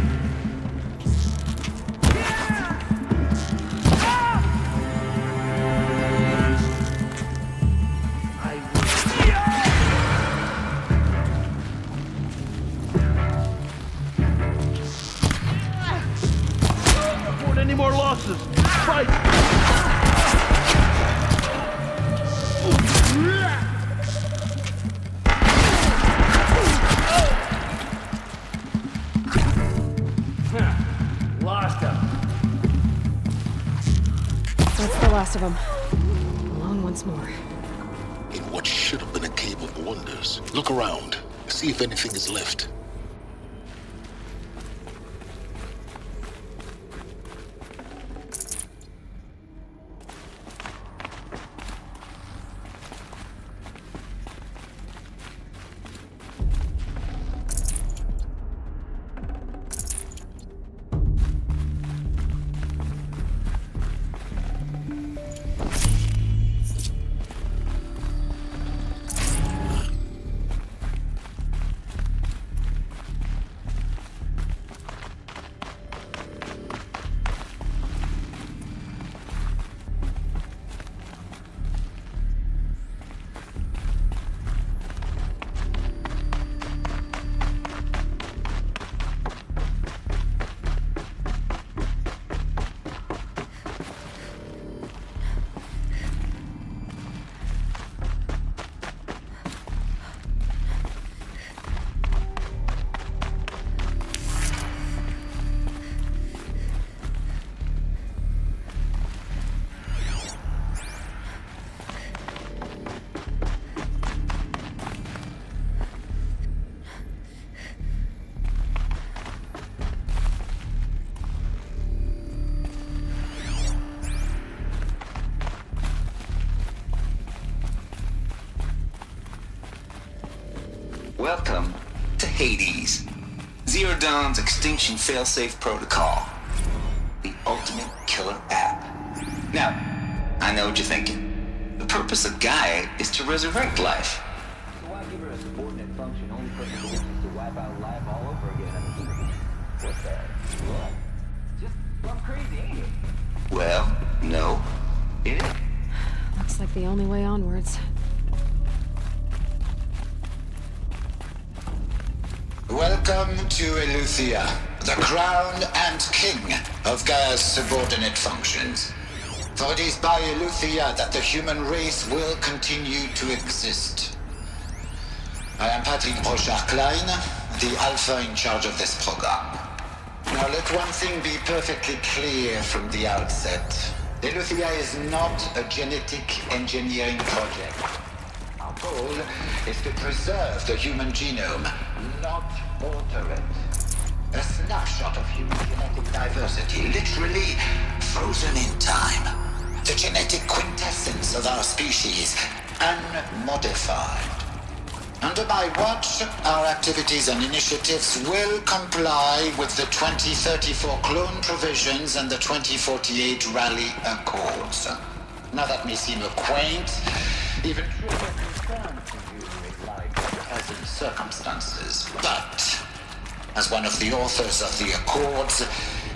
Afford any more losses. Fight! Lost him. That's the last of them. Alone once more. In what should have been a cave of wonders. Look around. See if anything is left. Welcome to Hades, Zero Dawn's extinction failsafe protocol. The ultimate killer app. Now, I know what you're thinking. The purpose of Gaia is to resurrect life. So why give her a subordinate function only purpose of which is to wipe out life all over again? What's that? What? Just plumb crazy, ain't it? Well, no, it is. Looks like the only way onwards. Welcome to Eleuthia, the crown and king of Gaia's subordinate functions. For it is by Eleuthia that the human race will continue to exist. I am Patrick Brochard-Klein, the alpha in charge of this program. Now let one thing be perfectly clear from the outset. Eleuthia is not a genetic engineering project. Our goal is to preserve the human genome, not alter it. A snapshot of human genetic diversity, literally frozen in time. The genetic quintessence of our species, unmodified. Under my watch, our activities and initiatives will comply with the 2034 clone provisions and the 2048 Rally Accords. Now that may seem a quaint, even trivial concern to you in light of the present circumstances, but as one of the authors of the Accords,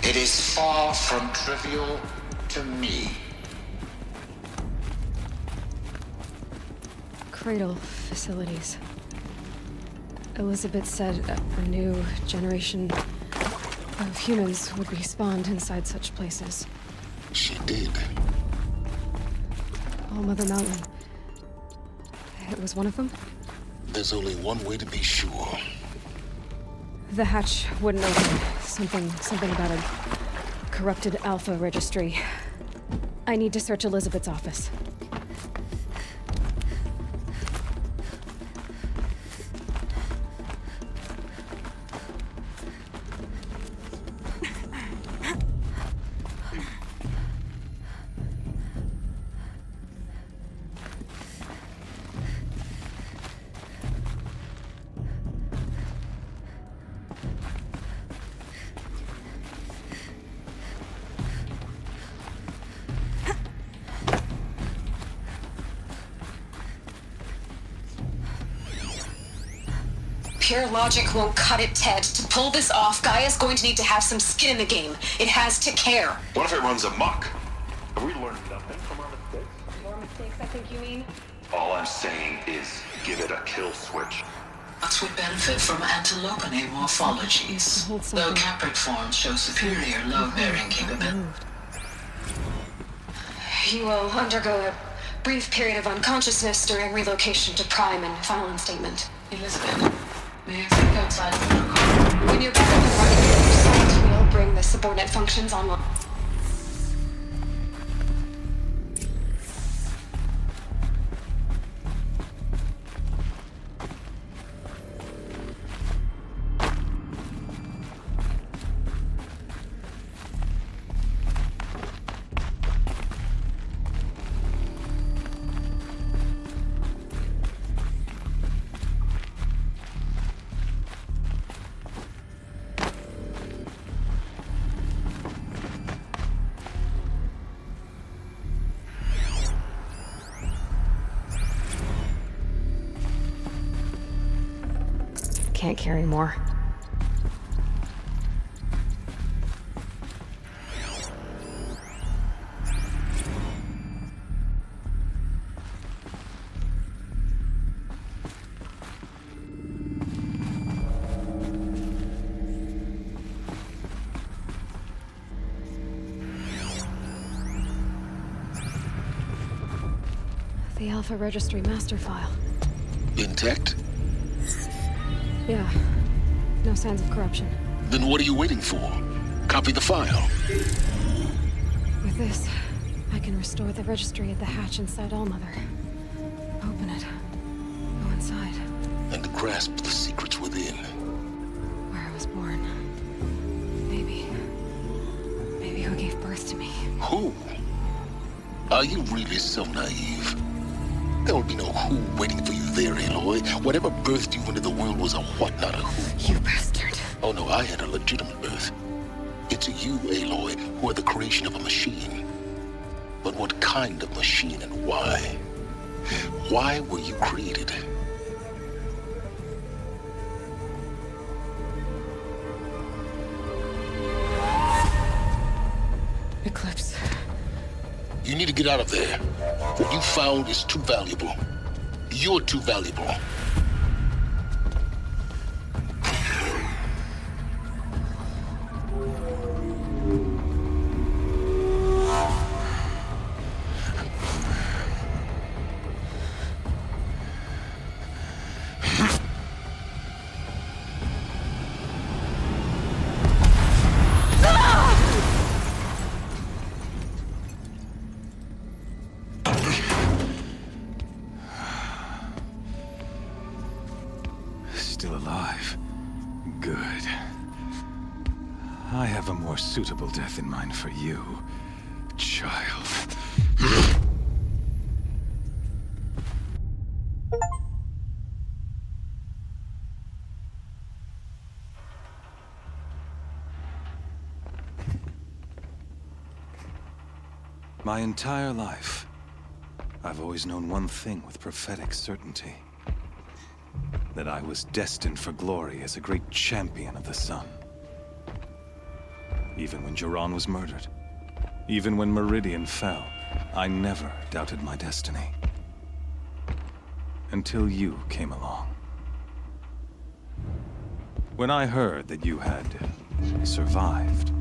it is far from trivial to me. Cradle facilities. Elizabeth said a new generation of humans would be spawned inside such places. She did. All Mother Mountain. It was one of them? There's only one way to be sure. The hatch wouldn't open. Something about a corrupted Alpha registry. I need to search Elizabeth's office. Pure logic won't cut it, Ted. To pull this off, Gaia's going to need to have some skin in the game. It has to care. What if it runs amok? Have we learned nothing from our mistakes? More mistakes, I think you mean? All I'm saying is, give it a kill switch. Bots would benefit from antilopenate morphologies, though Caprid forms show superior load-bearing capability. You will undergo a brief period of unconsciousness during relocation to Prime and final instatement. Elizabeth, may I think outside the protocol? When you're back up and running your new site, we'll bring the subordinate functions online. Can't carry more. The Alpha Registry master file. Intact? Yeah. No signs of corruption. Then what are you waiting for? Copy the file. With this, I can restore the registry at the hatch inside Allmother. Open it. Go inside. And grasp the secrets within. Where I was born. Maybe who gave birth to me. Who? Are you really so naive? There will be no who waiting for you there, Aloy. Whatever birthed you into the world was a what, not a who. You bastard. Oh no, I had a legitimate birth. It's you, Aloy, who are the creation of a machine. But what kind of machine and why? Why were you created? Eclipse. You need to get out of there. What you found is too valuable. You're too valuable. Still alive. Good. I have a more suitable death in mind for you, child. My entire life, I've always known one thing with prophetic certainty. That I was destined for glory as a great champion of the sun. Even when Duran was murdered, even when Meridian fell, I never doubted my destiny. Until you came along. When I heard that you had survived,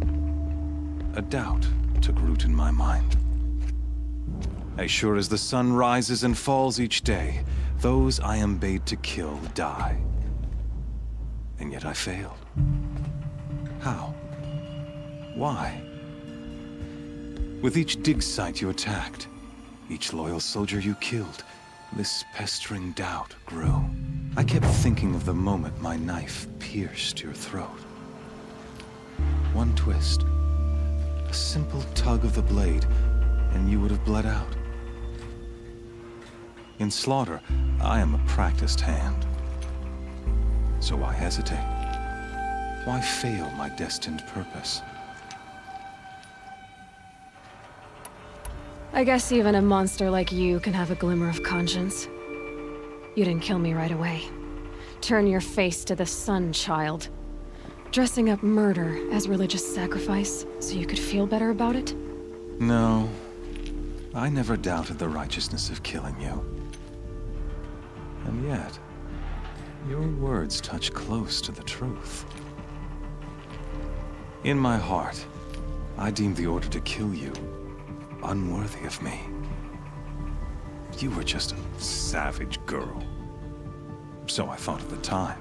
a doubt took root in my mind. As sure as the sun rises and falls each day, those I am bade to kill die. And yet I failed. How? Why? With each dig site you attacked, each loyal soldier you killed, this pestering doubt grew. I kept thinking of the moment my knife pierced your throat. One twist, a simple tug of the blade, and you would have bled out. In slaughter, I am a practiced hand. So why hesitate? Why fail my destined purpose? I guess even a monster like you can have a glimmer of conscience. You didn't kill me right away. Turn your face to the sun, child. Dressing up murder as religious sacrifice so you could feel better about it? No. I never doubted the righteousness of killing you. And yet, your words touch close to the truth. In my heart, I deemed the order to kill you unworthy of me. You were just a savage girl. So I thought at the time.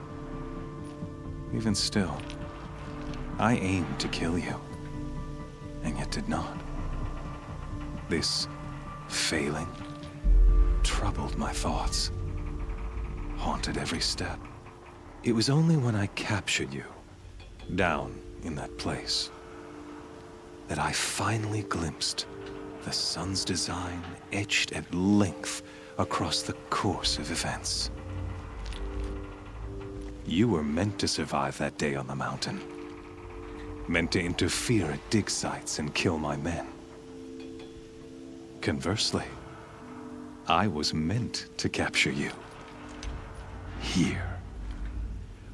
Even still, I aimed to kill you, and yet did not. This failing troubled my thoughts, haunted every step. It was only when I captured you, down in that place, that I finally glimpsed the sun's design etched at length across the course of events. You were meant to survive that day on the mountain. Meant to interfere at dig sites and kill my men. Conversely, I was meant to capture you. Here.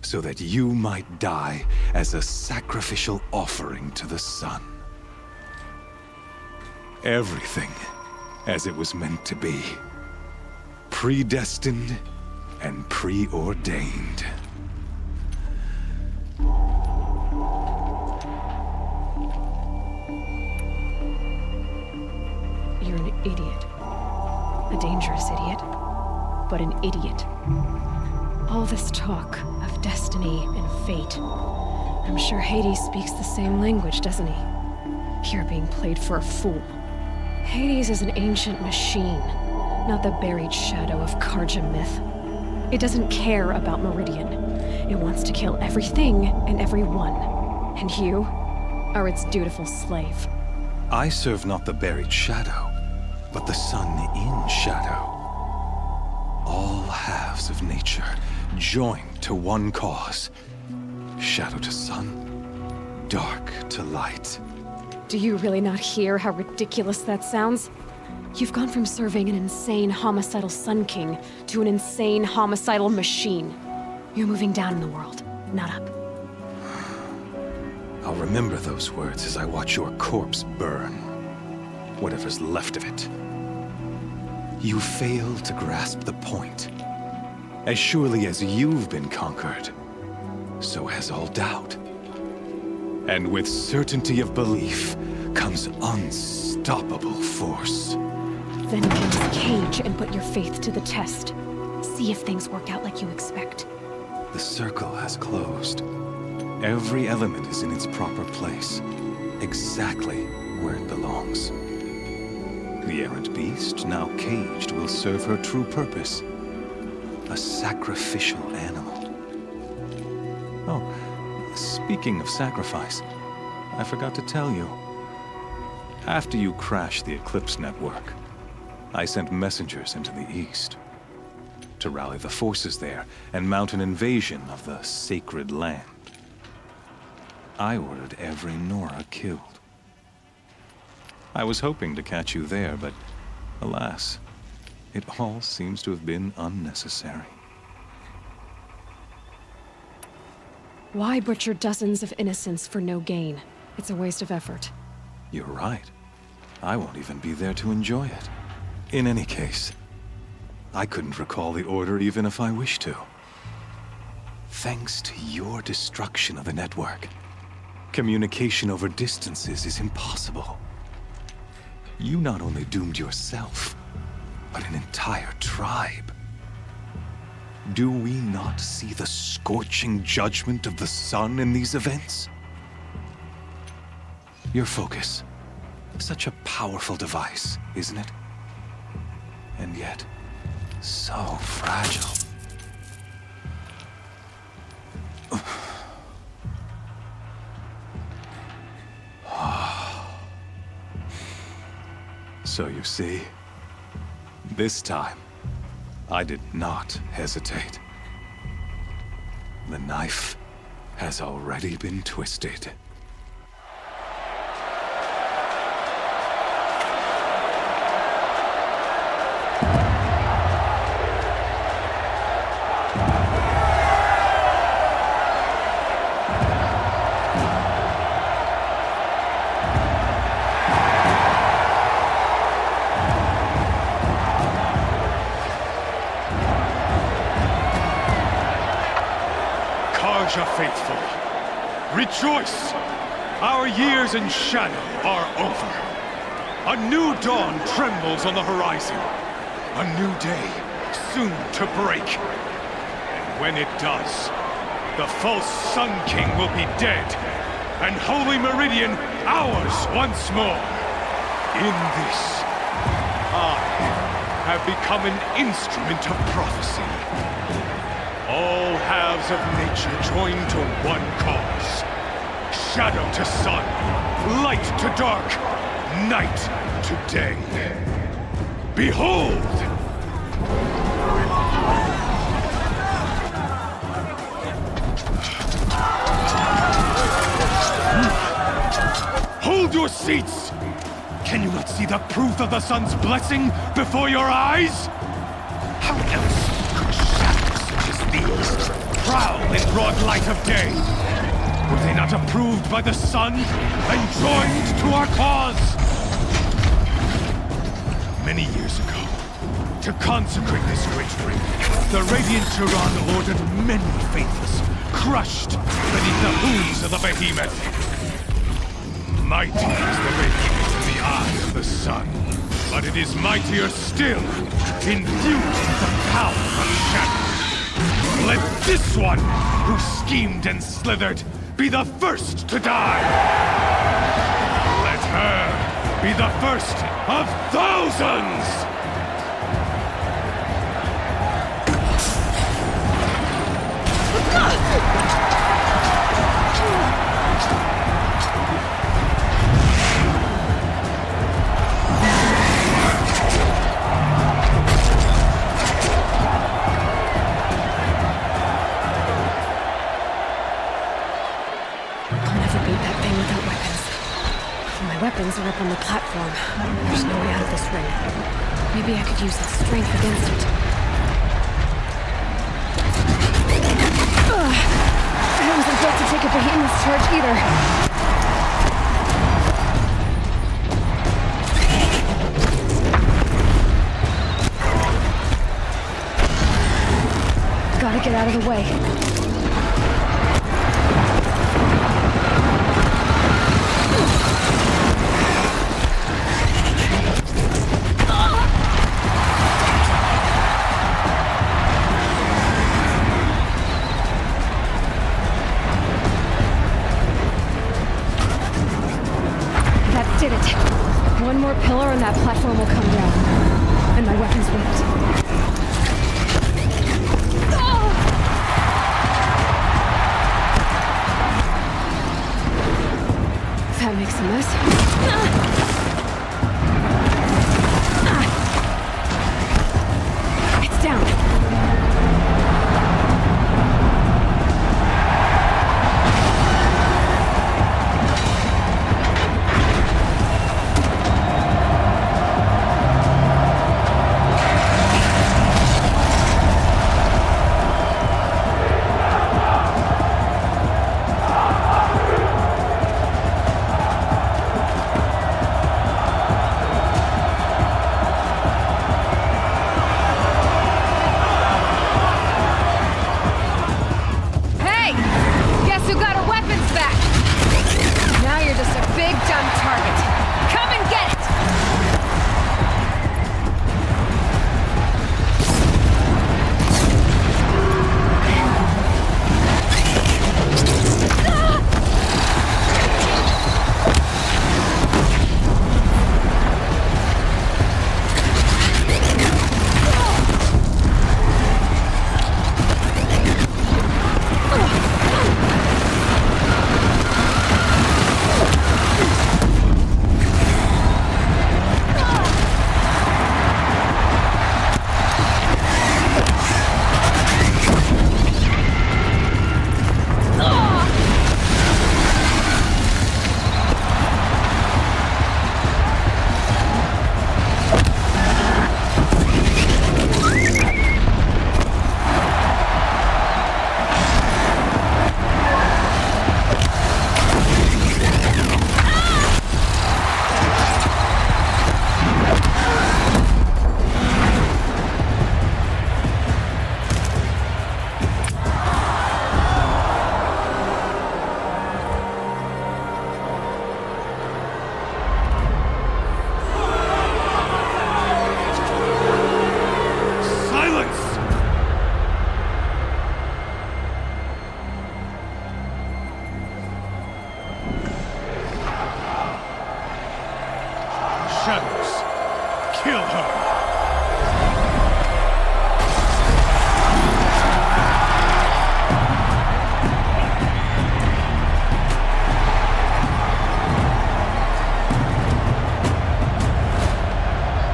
So that you might die as a sacrificial offering to the sun. Everything as it was meant to be. Predestined and preordained. You're an idiot. A dangerous idiot, but an idiot. All this talk of destiny and fate. I'm sure Hades speaks the same language, doesn't he? You're being played for a fool. Hades is an ancient machine, not the buried shadow of Karja myth. It doesn't care about Meridian. It wants to kill everything and everyone. And you are its dutiful slave. I serve not the buried shadow, but the sun in shadow. All halves of nature joined to one cause. Shadow to sun, dark to light. Do you really not hear how ridiculous that sounds? You've gone from serving an insane homicidal Sun King to an insane homicidal machine. You're moving down in the world, not up. I'll remember those words as I watch your corpse burn. Whatever's left of it. You fail to grasp the point. As surely as you've been conquered, so has all doubt. And with certainty of belief comes unstoppable force. Then get this cage and put your faith to the test. See if things work out like you expect. The circle has closed. Every element is in its proper place, exactly where it belongs. The errant beast, now caged, will serve her true purpose. A sacrificial animal. Oh, speaking of sacrifice, I forgot to tell you. After you crashed the Eclipse network, I sent messengers into the east to rally the forces there and mount an invasion of the sacred land. I ordered every Nora killed. I was hoping to catch you there, but alas, it all seems to have been unnecessary. Why butcher dozens of innocents for no gain? It's a waste of effort. You're right. I won't even be there to enjoy it. In any case, I couldn't recall the order even if I wished to. Thanks to your destruction of the network, communication over distances is impossible. You not only doomed yourself, but an entire tribe. Do we not see the scorching judgment of the sun in these events? Your focus. Such a powerful device, isn't it? And yet, so fragile. So you see, this time, I did not hesitate. The knife has already been twisted. Rejoice! Our years in shadow are over. A new dawn trembles on the horizon. A new day soon to break. And when it does, the false Sun King will be dead, and Holy Meridian ours once more. In this, I have become an instrument of prophecy. All halves of nature join to one cause. Shadow to sun, light to dark, night to day. Behold! Hold your seats! Can you not see the proof of the sun's blessing before your eyes? How else could shadows such as these prowl in broad light of day? Were they not approved by the sun and joined to our cause? Many years ago, to consecrate this great ring, the Radiant Turan ordered many faithless, crushed beneath the hooves of the behemoth. Mighty is the radiance in the eye of the sun, but it is mightier still, infused with the power of shadow. Let this one, who schemed and slithered, be the first to die! Let her be the first of thousands! Weapons are up on the platform. There's no way out of this ring. Maybe I could use that strength against it. I wasn't built to take a behemoth's charge either. Gotta get out of the way. Did it. One more pillar and that platform will come down. And my weapons won't. That makes a mess. It's down. Kill her!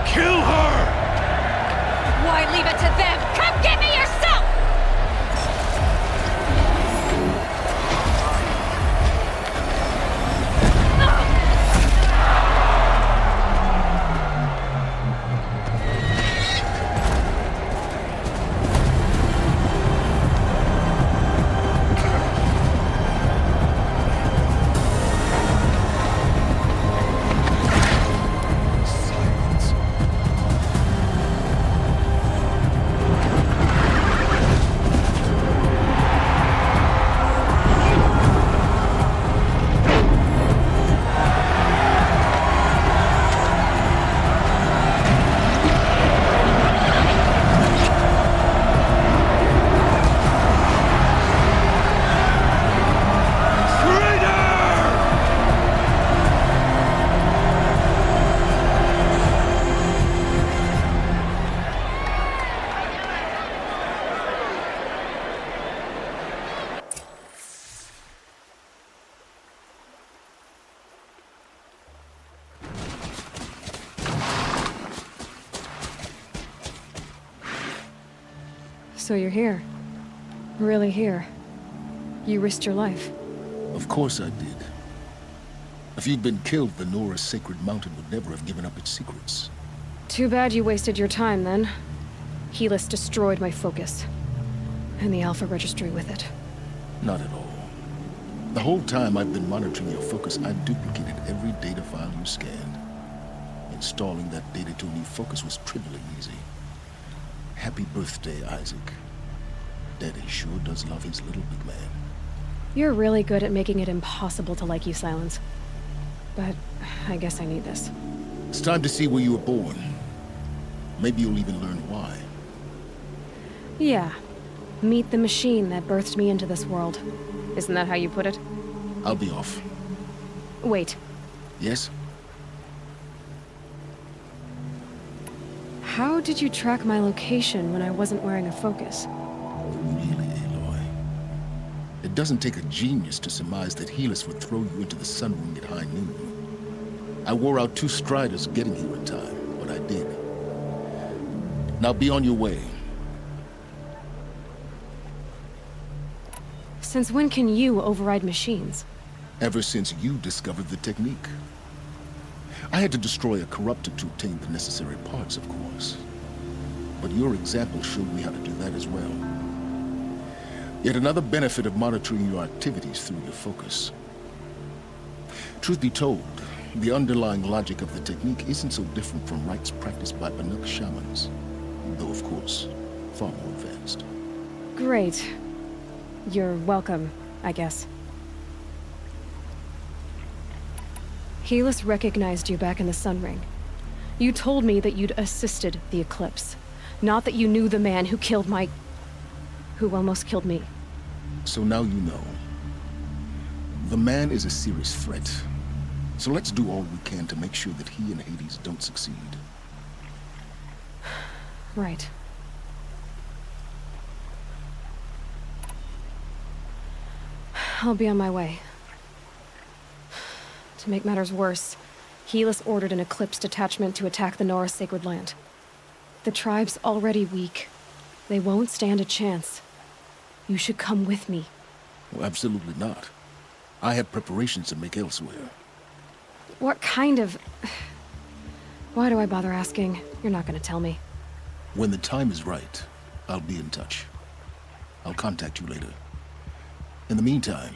Kill her! Why leave it to them? Come get me yourself! So you're here. Really here. You risked your life. Of course I did. If you'd been killed, the Nora's sacred mountain would never have given up its secrets. Too bad you wasted your time, then. Helis destroyed my focus. And the Alpha Registry with it. Not at all. The whole time I've been monitoring your focus, I've duplicated every data file you scanned. Installing that data to a new focus was trivially easy. Happy birthday, Isaac. Daddy sure does love his little big man. You're really good at making it impossible to like you, Silence. But I guess I need this. It's time to see where you were born. Maybe you'll even learn why. Yeah. Meet the machine that birthed me into this world. Isn't that how you put it? I'll be off. Wait. Yes? How did you track my location when I wasn't wearing a focus? Really, Aloy? It doesn't take a genius to surmise that Helis would throw you into the sun ring at high noon. I wore out 2 striders getting here in time, but I did. Now be on your way. Since when can you override machines? Ever since you discovered the technique. I had to destroy a corruptor to obtain the necessary parts, of course. But your example showed me how to do that as well. Yet another benefit of monitoring your activities through your focus. Truth be told, the underlying logic of the technique isn't so different from rites practiced by Banuk shamans, though of course, far more advanced. Great. You're welcome, I guess. Helis recognized you back in the Sun Ring. You told me that you'd assisted the Eclipse, not that you knew the man who killed who almost killed me. So now you know. The man is a serious threat. So let's do all we can to make sure that he and Hades don't succeed. Right. I'll be on my way. To make matters worse, Helis ordered an Eclipse detachment to attack the Nora Sacred Land. The tribe's already weak. They won't stand a chance. You should come with me. Well, absolutely not. I have preparations to make elsewhere. What kind of... Why do I bother asking? You're not gonna tell me. When the time is right, I'll be in touch. I'll contact you later. In the meantime,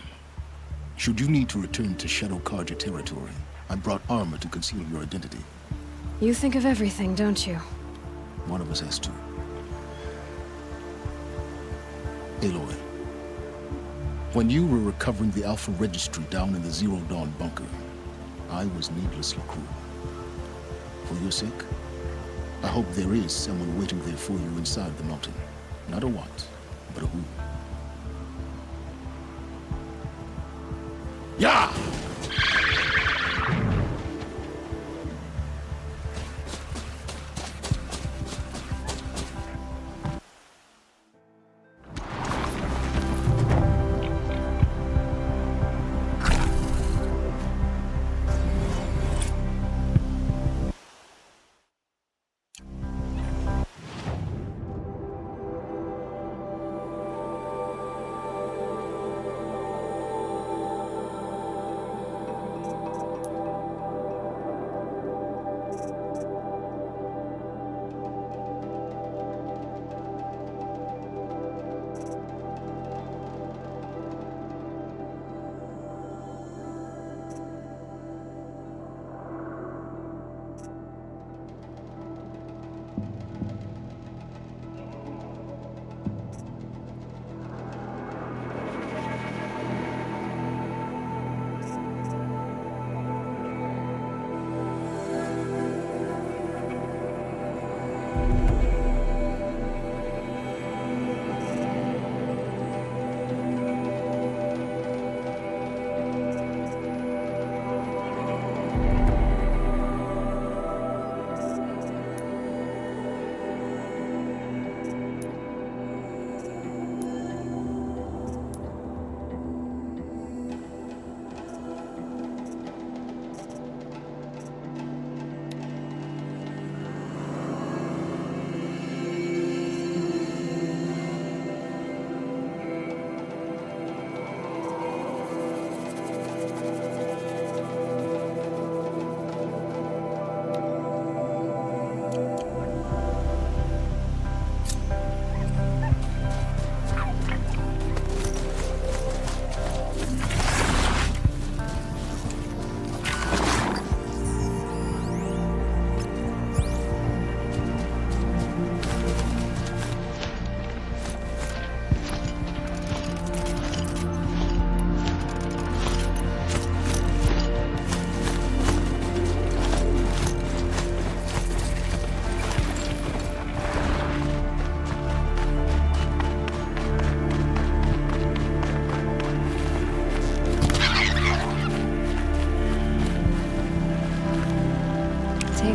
should you need to return to Shadow Karja territory, I brought armor to conceal your identity. You think of everything, don't you? One of us has to. Aloy, when you were recovering the Alpha Registry down in the Zero Dawn bunker, I was needlessly cruel. For your sake, I hope there is someone waiting there for you inside the mountain. Not a what, but a who. Yeah!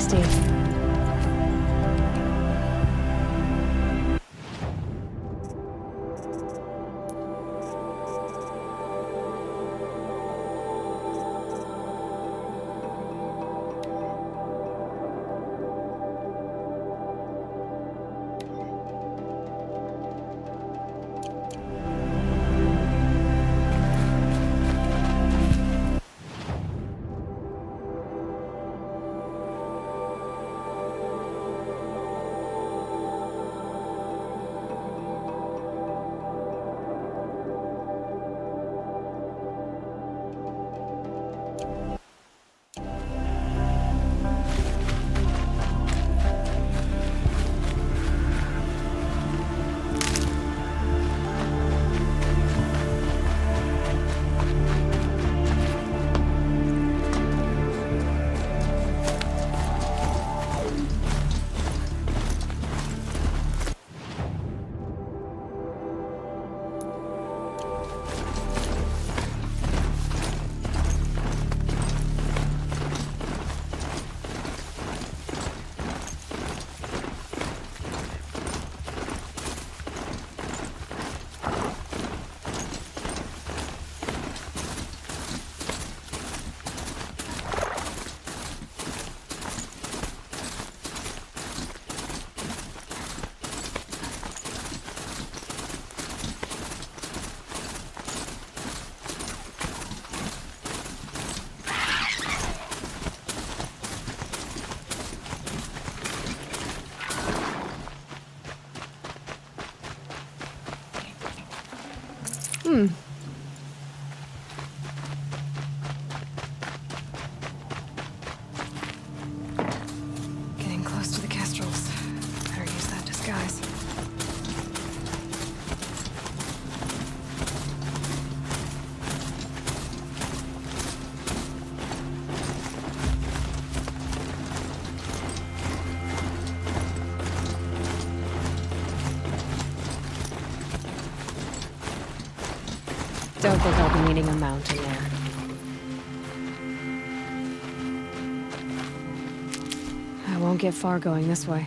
tasty. Getting close to the kestrels. Better use that disguise. Don't think I'll be needing a mountain there. I won't get far going this way.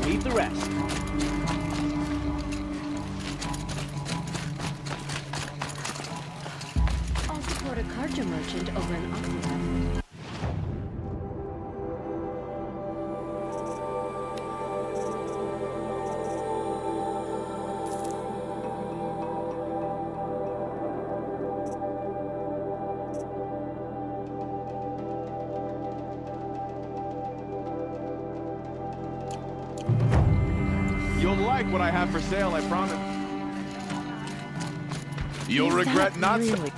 Leave the rest. I'll support a carja merchant over in Aquila. You'll like what I have for sale, I promise. You'll regret not... Really?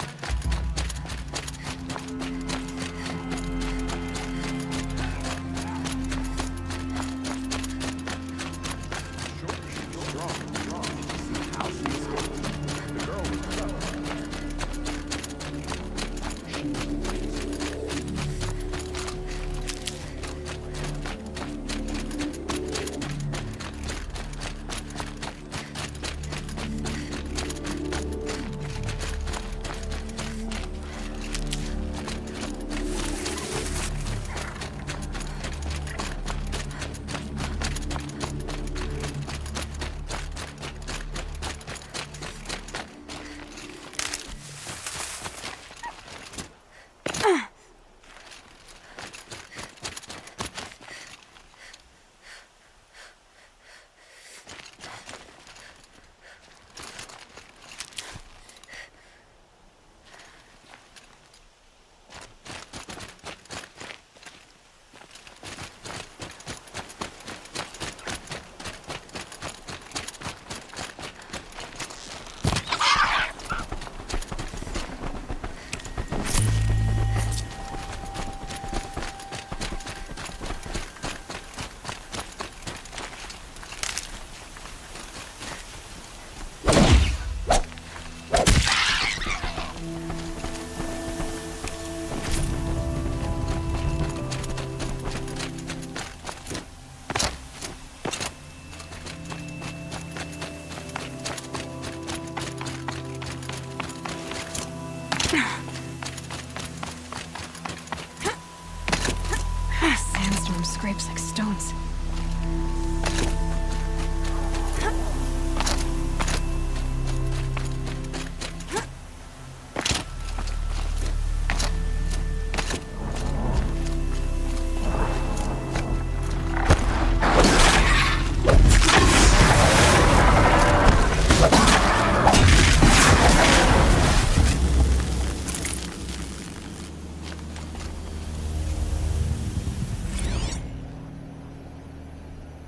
Sandstorm scrapes like stones.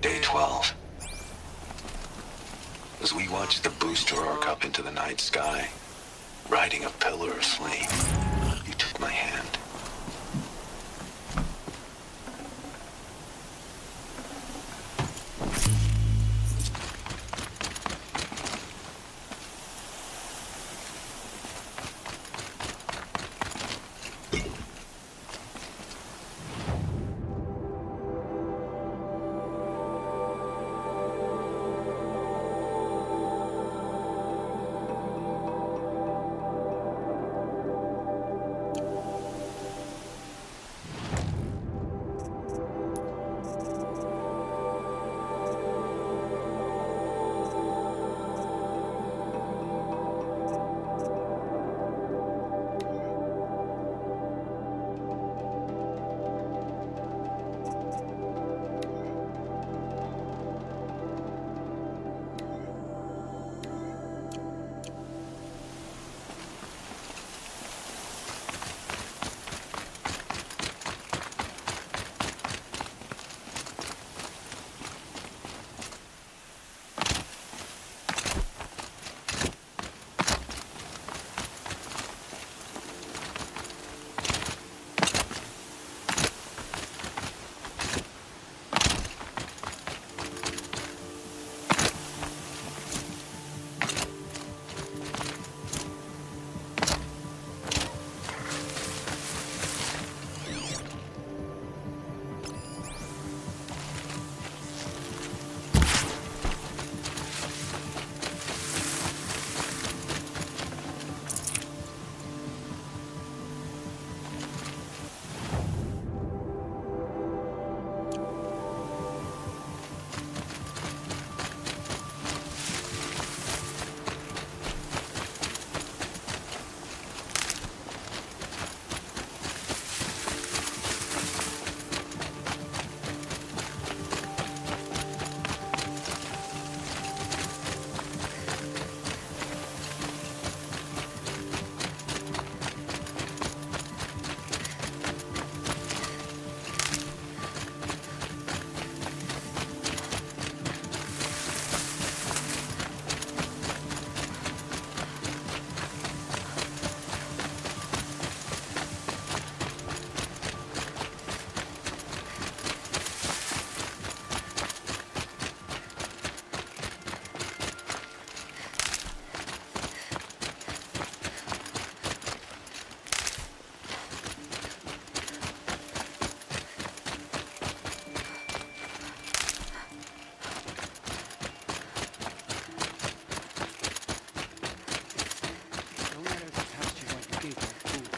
Day 12. As we watched the booster arc up into the night sky, riding a pillar of flame, you took my hand.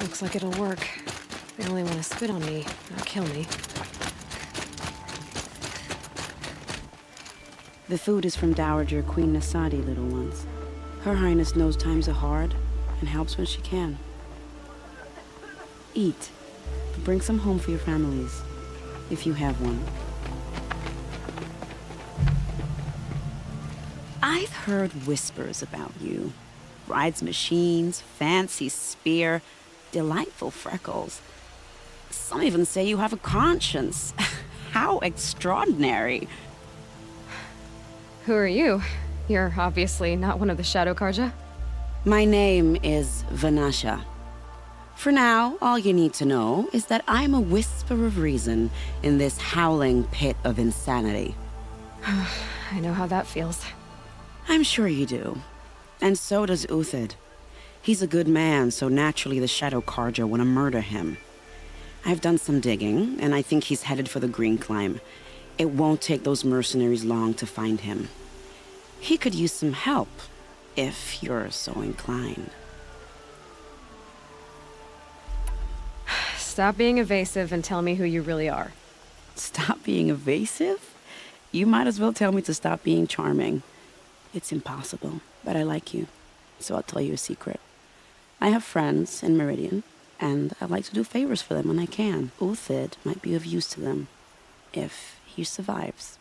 Looks like it'll work. They only want to spit on me, not kill me. The food is from Dowager Queen Nasadi, little ones. Her Highness knows times are hard and helps when she can. Eat. Bring some home for your families, if you have one. I've heard whispers about you. Rides machines, fancy spear, delightful freckles. Some even say you have a conscience. How extraordinary. Who are you? You're obviously not one of the Shadow Karja. My name is Vanasha. For now, all you need to know is that I'm a whisper of reason in this howling pit of insanity. I know how that feels. I'm sure you do. And so does Uthid. He's a good man, so naturally the Shadow Karja want to murder him. I've done some digging, and I think he's headed for the Green Climb. It won't take those mercenaries long to find him. He could use some help, if you're so inclined. Stop being evasive and tell me who you really are. Stop being evasive? You might as well tell me to stop being charming. It's impossible, but I like you, so I'll tell you a secret. I have friends in Meridian, and I like to do favors for them when I can. Uthid might be of use to them, if he survives.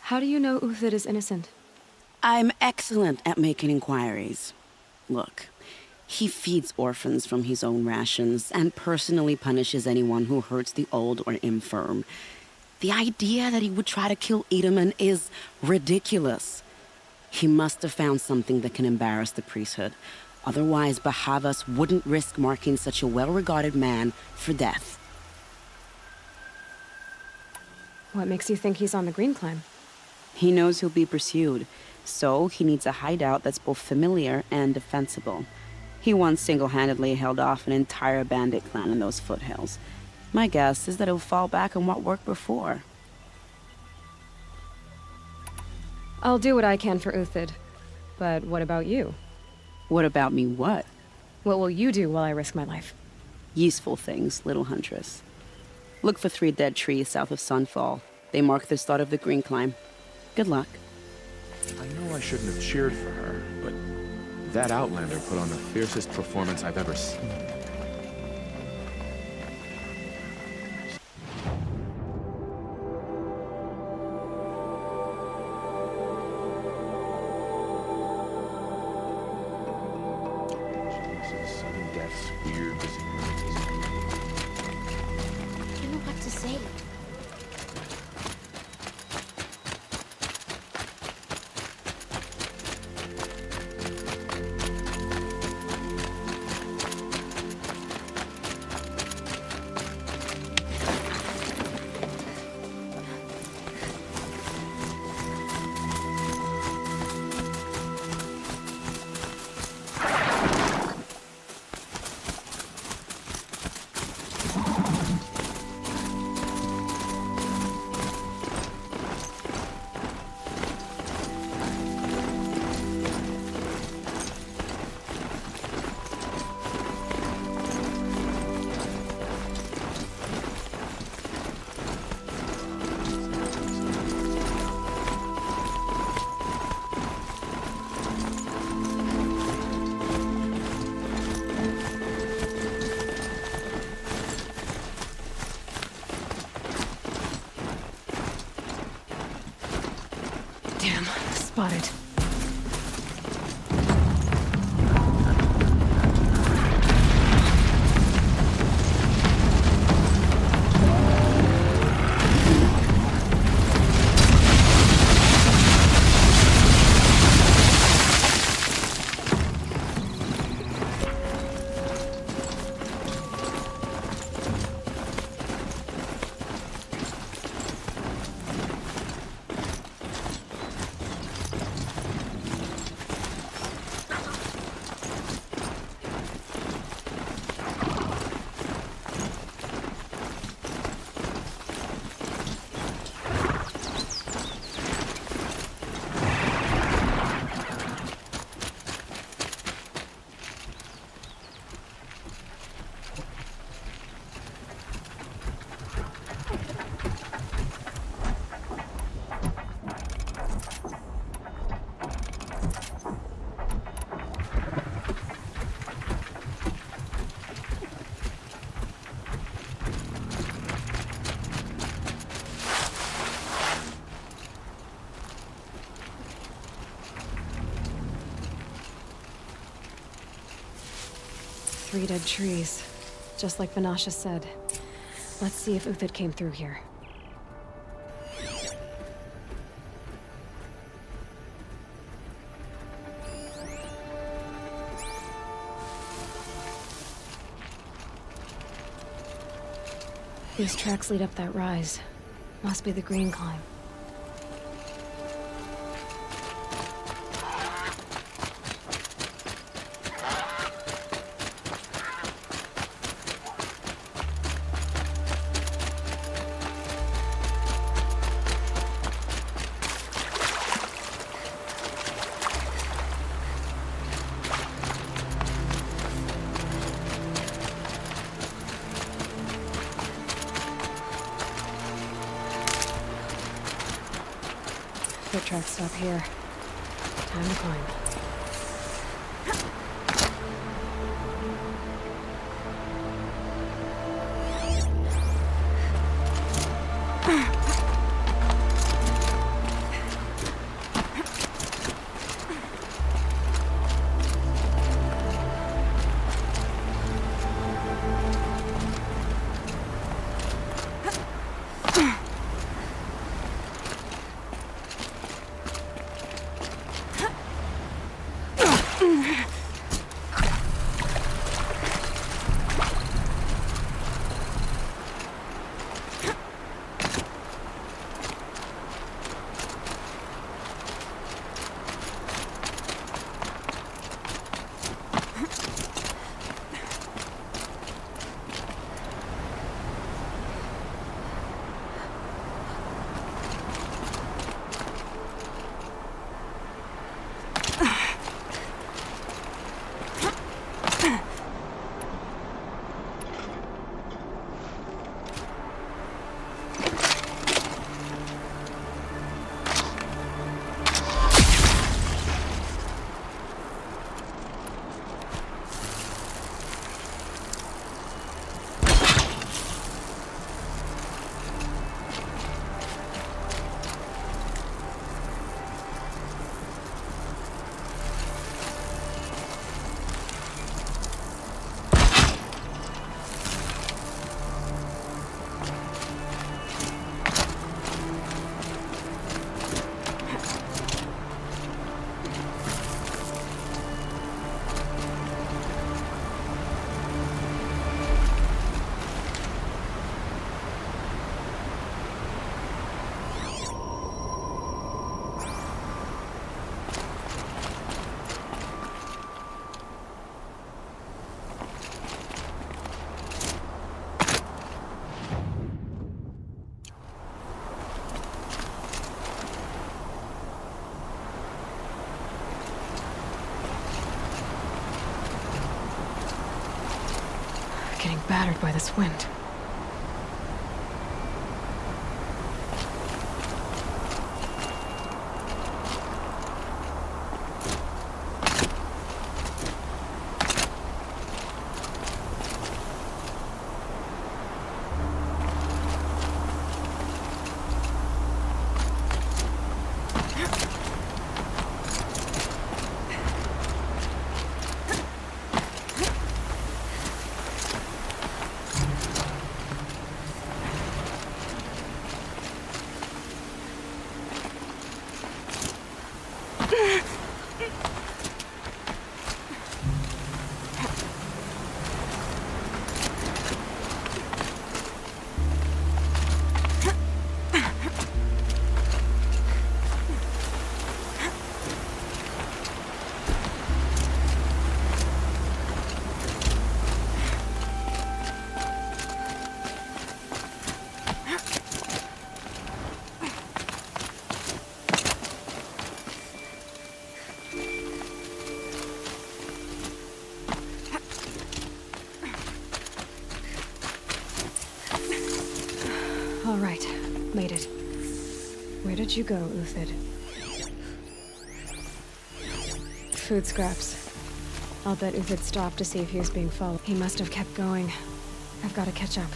How do you know Uthid is innocent? I'm excellent at making inquiries. Look, he feeds orphans from his own rations and personally punishes anyone who hurts the old or infirm. The idea that he would try to kill Edelman is ridiculous. He must have found something that can embarrass the priesthood. Otherwise, Bahavas wouldn't risk marking such a well-regarded man for death. What makes you think he's on the Green Climb? He knows he'll be pursued, so he needs a hideout that's both familiar and defensible. He once single-handedly held off an entire bandit clan in those foothills. My guess is that he'll fall back on what worked before. I'll do what I can for Uthid. But what about you? What about me what? What will you do while I risk my life? Useful things, little huntress. Look for 3 dead trees south of Sunfall. They mark the start of the Green Climb. Good luck. I know I shouldn't have cheered for her, but that Outlander put on the fiercest performance I've ever seen. Sudden deaths, weird disappearances. I don't know what to say. Damn, spotted. Three dead trees. Just like Vanasha said. Let's see if Uthid came through here. These tracks lead up that rise. Must be the Green Climb. track stop here. Time to climb. Getting battered by this wind. All right, made it. Where did you go, Uthid? Food scraps. I'll bet Uthid stopped to see if he was being followed. He must have kept going. I've got to catch up.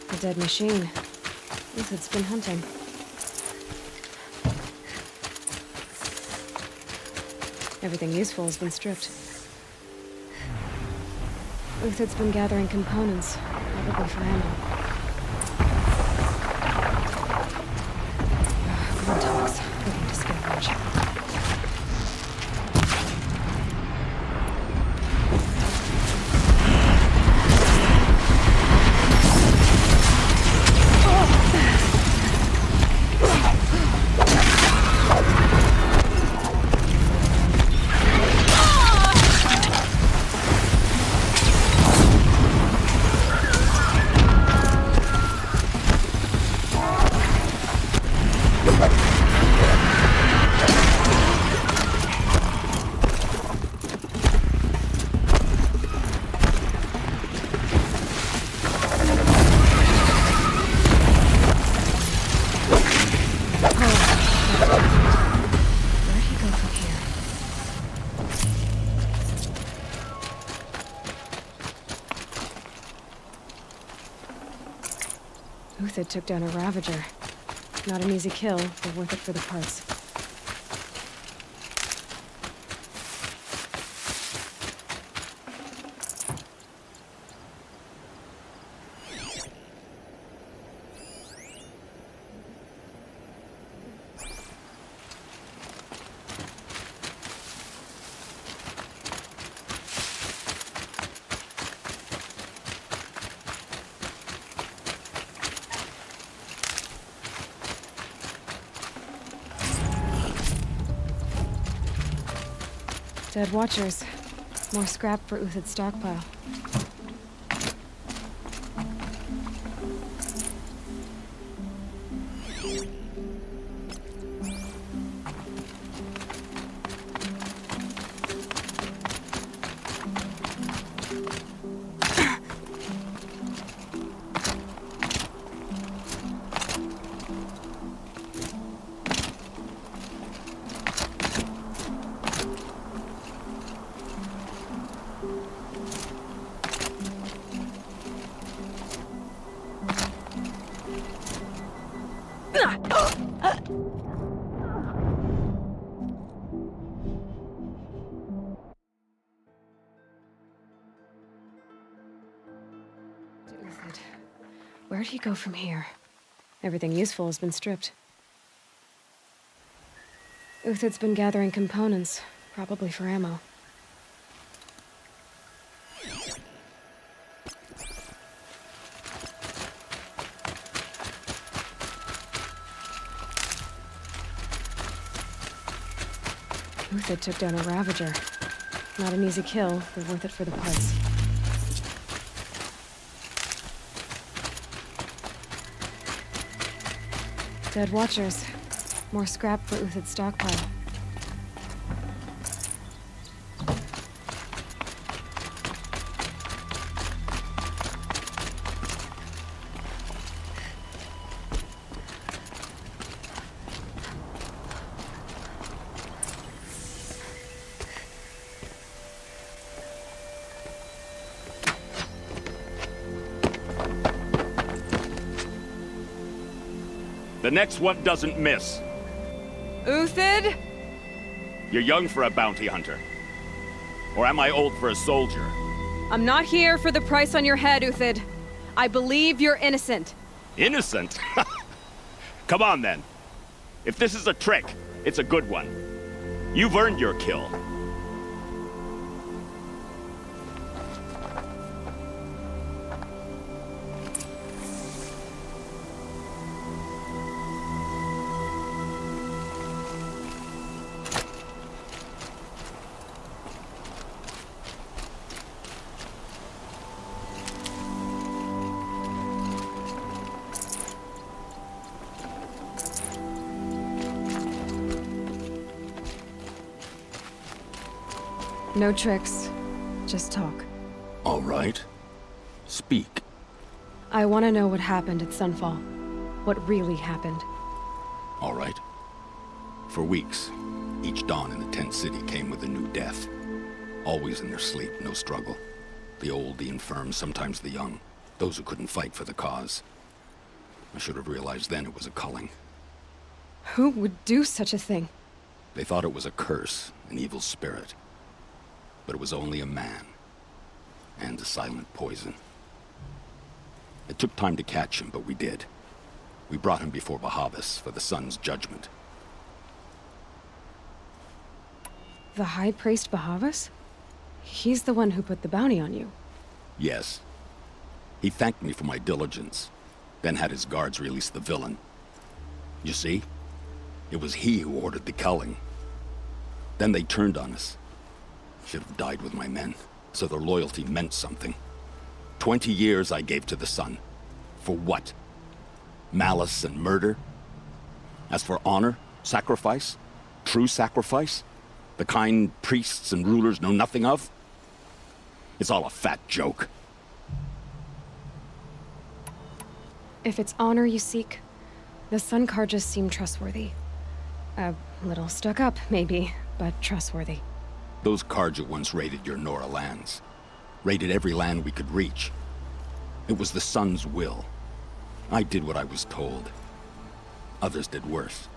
A dead machine. Uthid's been hunting. Everything useful has been stripped. Uthid's been gathering components, probably for ammo. Come on, Thomas. We need to scavenge. Uthid took down a Ravager. Not an easy kill, but worth it for the parts. Dead Watchers. More scrap for Uthid's stockpile. Where'd he go from here? Everything useful has been stripped. Uthid's been gathering components, probably for ammo. Uthid took down a Ravager. Not an easy kill, but worth it for the parts. Dead Watchers. More scrap for Uthid's stockpile. The next one doesn't miss. Uthid? You're young for a bounty hunter. Or am I old for a soldier? I'm not here for the price on your head, Uthid. I believe you're innocent. Innocent? Come on, then. If this is a trick, it's a good one. You've earned your kill. No tricks. Just talk. All right. Speak. I want to know what happened at Sunfall. What really happened. All right. For weeks, each dawn in the tent city came with a new death. Always in their sleep, no struggle. The old, the infirm, sometimes the young. Those who couldn't fight for the cause. I should have realized then it was a culling. Who would do such a thing? They thought it was a curse, an evil spirit. But it was only a man. And a silent poison. It took time to catch him, but we did. We brought him before Bahavas for the sun's judgment. The High Priest Bahavas? He's the one who put the bounty on you. Yes. He thanked me for my diligence, then had his guards release the villain. You see? It was he who ordered the culling. Then they turned on us. Should have died with my men, so their loyalty meant something. 20 years I gave to the sun. For what? Malice and murder? As for honor, sacrifice, true sacrifice, the kind priests and rulers know nothing of? It's all a fat joke. If it's honor you seek, the Sun Karjas seem trustworthy. A little stuck up, maybe, but trustworthy. Those Karja once raided your Nora lands. Raided every land we could reach. It was the Sun's will. I did what I was told. Others did worse.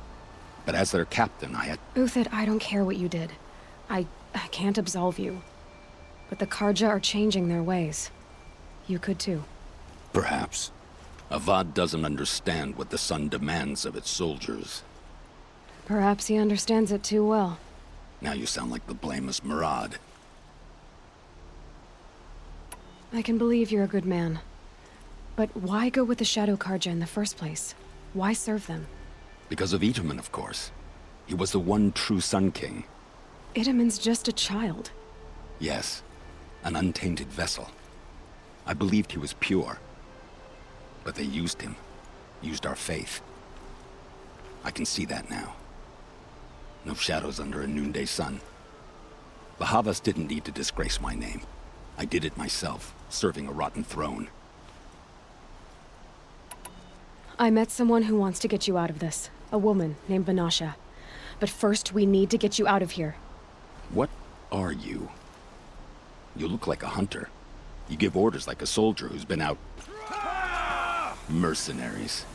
But as their captain, I had... Uthid, I don't care what you did. I can't absolve you. But the Karja are changing their ways. You could too. Perhaps. Avad doesn't understand what the Sun demands of its soldiers. Perhaps he understands it too well. Now you sound like the blameless Murad. I can believe you're a good man. But why go with the Shadow Karja in the first place? Why serve them? Because of Itaman, of course. He was the one true Sun King. Itaman's just a child. Yes, an untainted vessel. I believed he was pure. But they used him. Used our faith. I can see that now. No shadows under a noonday sun. The Havas didn't need to disgrace my name. I did it myself, serving a rotten throne. I met someone who wants to get you out of this. A woman named Banasha. But first, we need to get you out of here. What are you? You look like a hunter. You give orders like a soldier who's been out... Mercenaries.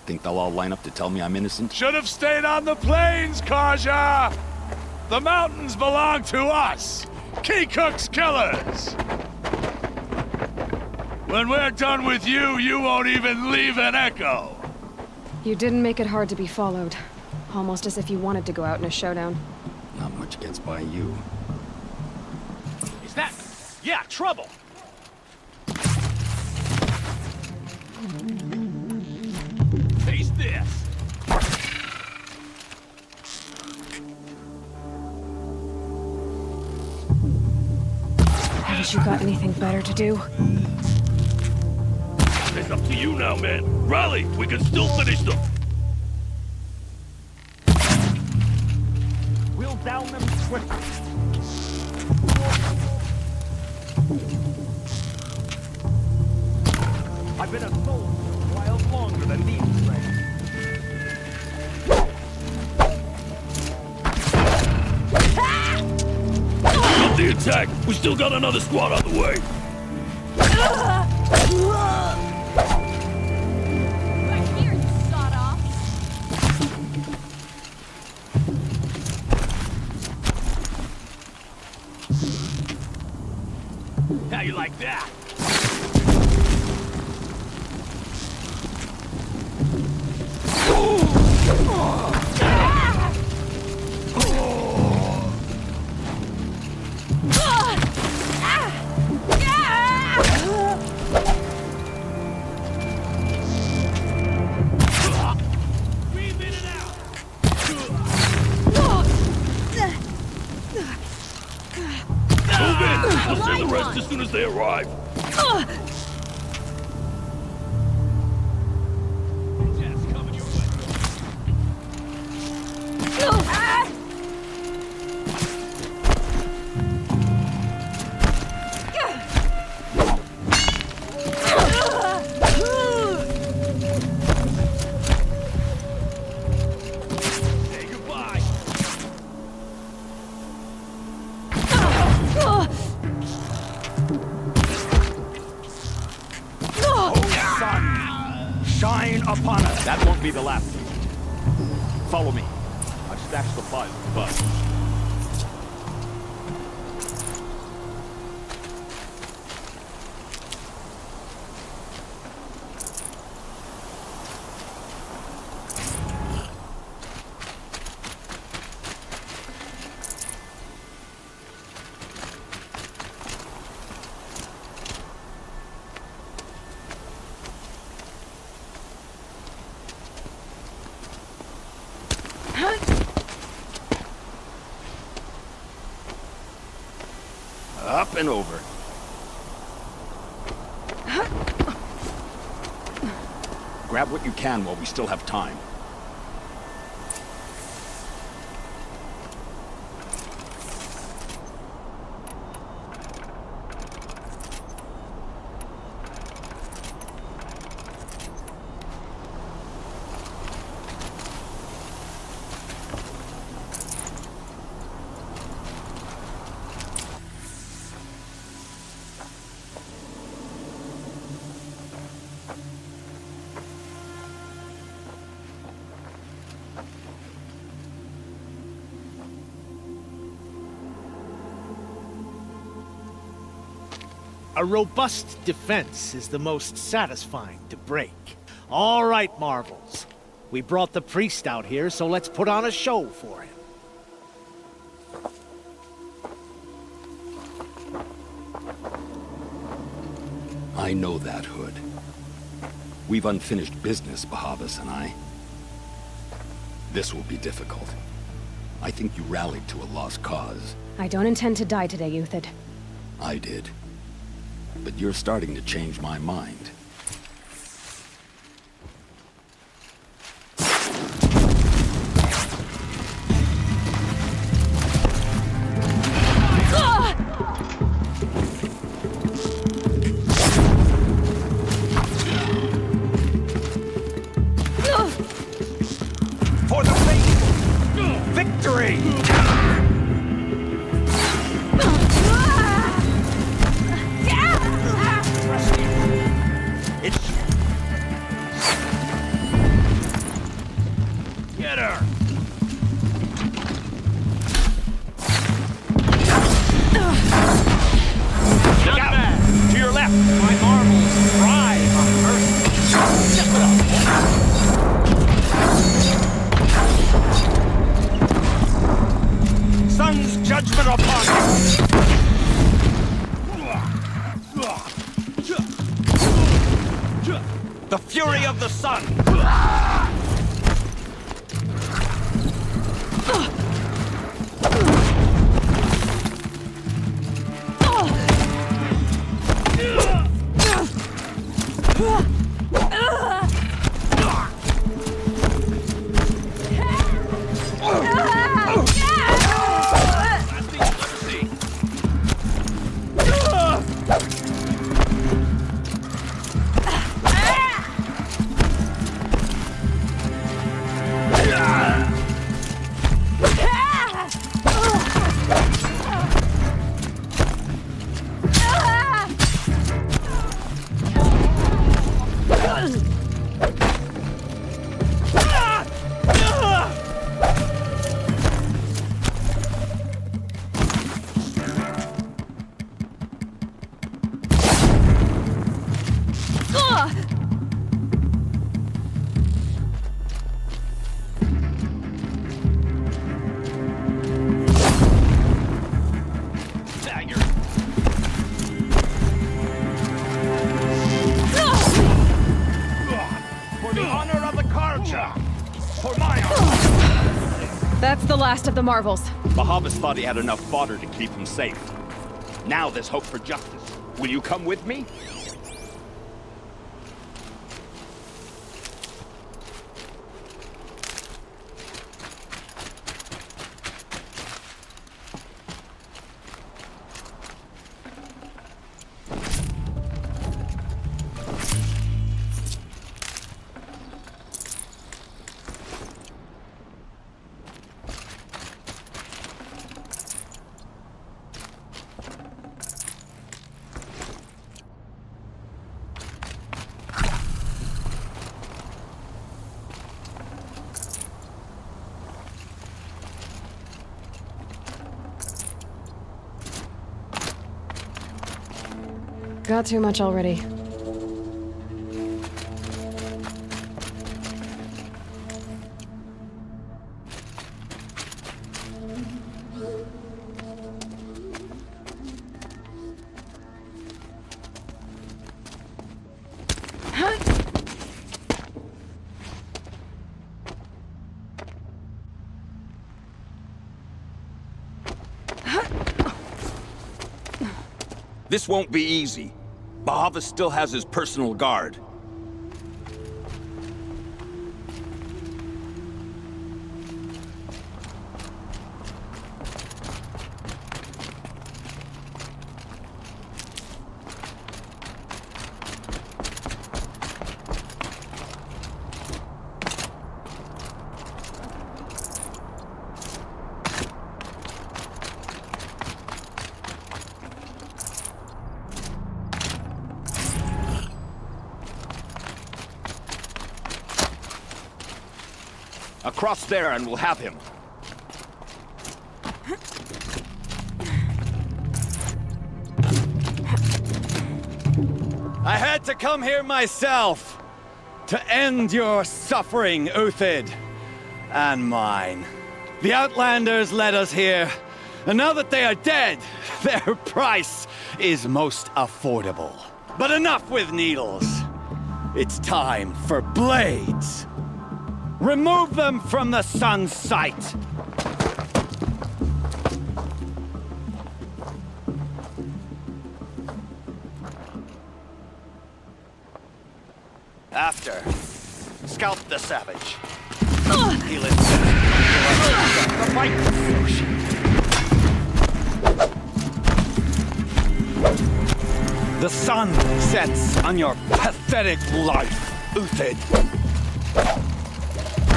Think they'll all line up to tell me I'm innocent? Should have stayed on the plains, Karja! The mountains belong to us! Keycook's killers! When we're done with you, you won't even leave an echo! You didn't make it hard to be followed. Almost as if you wanted to go out in a showdown. Not much gets by you. Is that... Yeah, trouble! Taste this! Haven't you got anything better to do? It's up to you now, man. Rally! We can still finish them! We'll down them swiftly. I've been a soldier a while longer than these things. Got the attack! We still got another squad on the way! Right here, you sawed-off! How you like that? We'll send the rest as soon as they arrive. Shine upon us. That won't be the last. Follow me. I've stashed supplies with the bus. Up and over. Grab what you can while we still have time. A robust defense is the most satisfying to break. All right, Marvels. We brought the priest out here, so let's put on a show for him. I know that, Hood. We've unfinished business, Bahavas and I. This will be difficult. I think you rallied to a lost cause. I don't intend to die today, Uthid. I did. But you're starting to change my mind. For the faith! Victory! Get her! Look out! To your left! My marvels thrive on mercy. Step it up! Sun's judgment upon you! The fury of the sun! That's the last of the Marvels. Bahavas thought he had enough fodder to keep him safe. Now there's hope for justice. Will you come with me? Got too much already. This won't be easy. Bahavas still has his personal guard. Across there and we'll have him. I had to come here myself to end your suffering, Uthid, and mine. The Outlanders led us here, and now that they are dead, their price is most affordable. But enough with needles. It's time for blades. Remove them from the sun's sight. After, scalp the savage. Heal it. The fight. The sun sets on your pathetic life, Uthid.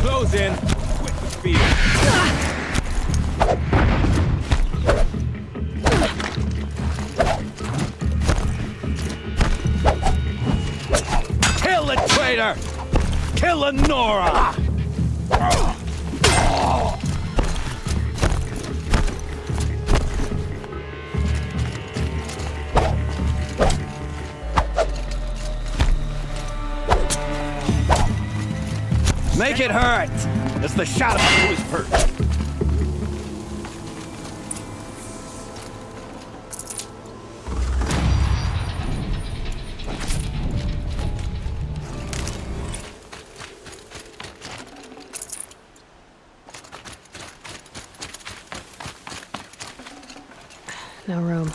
Close in. Quick speed. Kill the traitor! Kill Nora! Make it hurt! It's the shadow who is hurt. No room.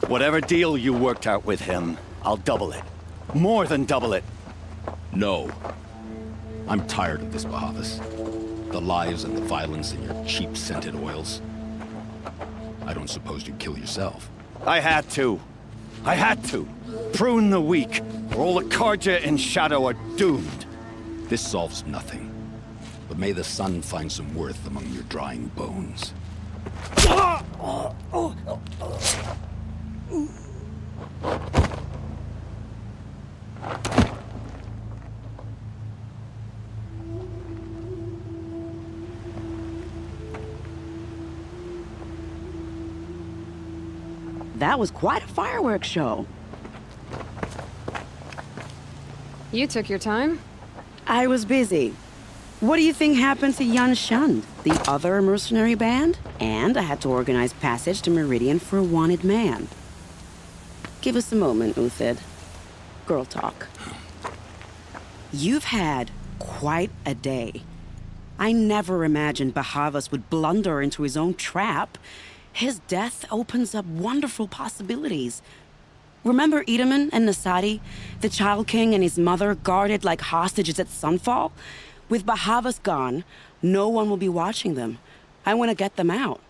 Whatever deal you worked out with him, I'll double it. More than double it. No. I'm tired of this, Bahavas. The lies and the violence in your cheap-scented oils. I don't suppose you'd kill yourself. I had to. I had to. Prune the weak, or all the Karja in Shadow are doomed. This solves nothing. But may the sun find some worth among your drying bones. That was quite a fireworks show. You took your time? I was busy. What do you think happened to Yan Shund, the other mercenary band? And I had to organize passage to Meridian for a wanted man. Give us a moment, Uthid. Girl talk. You've had quite a day. I never imagined Bahavas would blunder into his own trap. His death opens up wonderful possibilities. Remember Edaman and Nasadi, the Child King and his mother guarded like hostages at sunfall? With Bahavas gone, no one will be watching them. I want to get them out.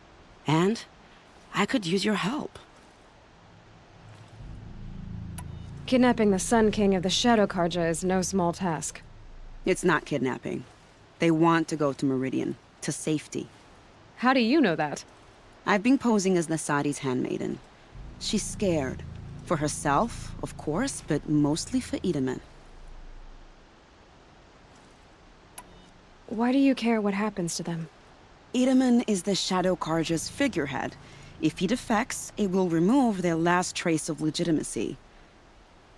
And I could use your help. Kidnapping the Sun King of the Shadow Karja is no small task. It's not kidnapping. They want to go to Meridian, to safety. How do you know that? I've been posing as Nasadi's handmaiden. She's scared. For herself, of course, but mostly for Edaman. Why do you care what happens to them? Edaman is the Shadow Karja's figurehead. If he defects, it will remove their last trace of legitimacy.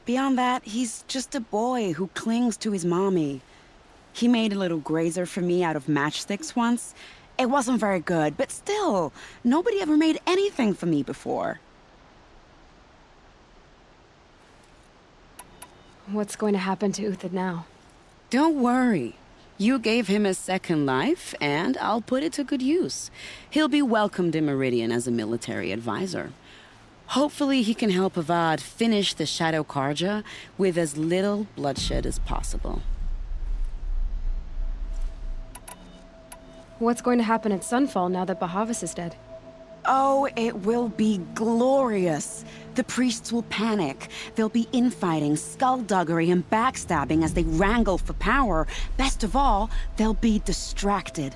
Beyond that, he's just a boy who clings to his mommy. He made a little grazer for me out of matchsticks once. It wasn't very good, but still, nobody ever made anything for me before. What's going to happen to Uthid now? Don't worry. You gave him a second life, and I'll put it to good use. He'll be welcomed in Meridian as a military advisor. Hopefully he can help Avad finish the Shadow Karja with as little bloodshed as possible. What's going to happen at Sunfall now that Bahavas is dead? Oh, it will be glorious. The priests will panic. There'll be infighting, skullduggery, and backstabbing as they wrangle for power. Best of all, they'll be distracted.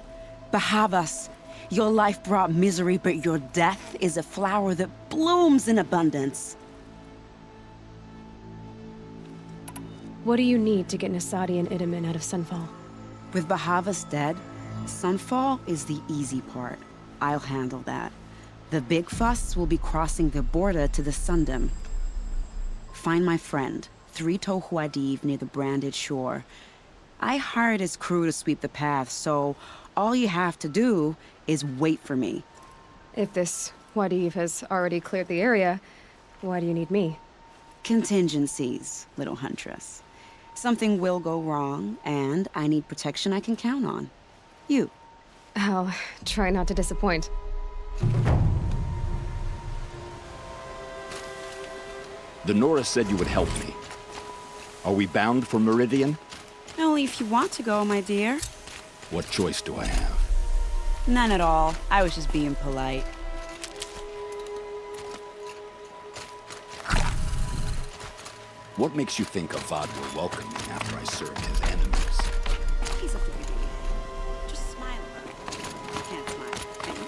Bahavas, your life brought misery, but your death is a flower that blooms in abundance. What do you need to get Nasadi and Idaman out of Sunfall? With Bahavas dead, Sunfall is the easy part. I'll handle that. The big fuss will be crossing the border to the Sundom. Find my friend, 3 Tohuadiv near the branded shore. I hired his crew to sweep the path, so all you have to do is wait for me. If this Wadiv has already cleared the area, why do you need me? Contingencies, little huntress. Something will go wrong, and I need protection I can count on. You. I'll try not to disappoint. The Nora said you would help me. Are we bound for Meridian? Only if you want to go, my dear. What choice do I have? None at all. I was just being polite. What makes you think Avad will welcome me after I serve his enemies? He's a pretty man. Just smile a little. You can't smile, can you?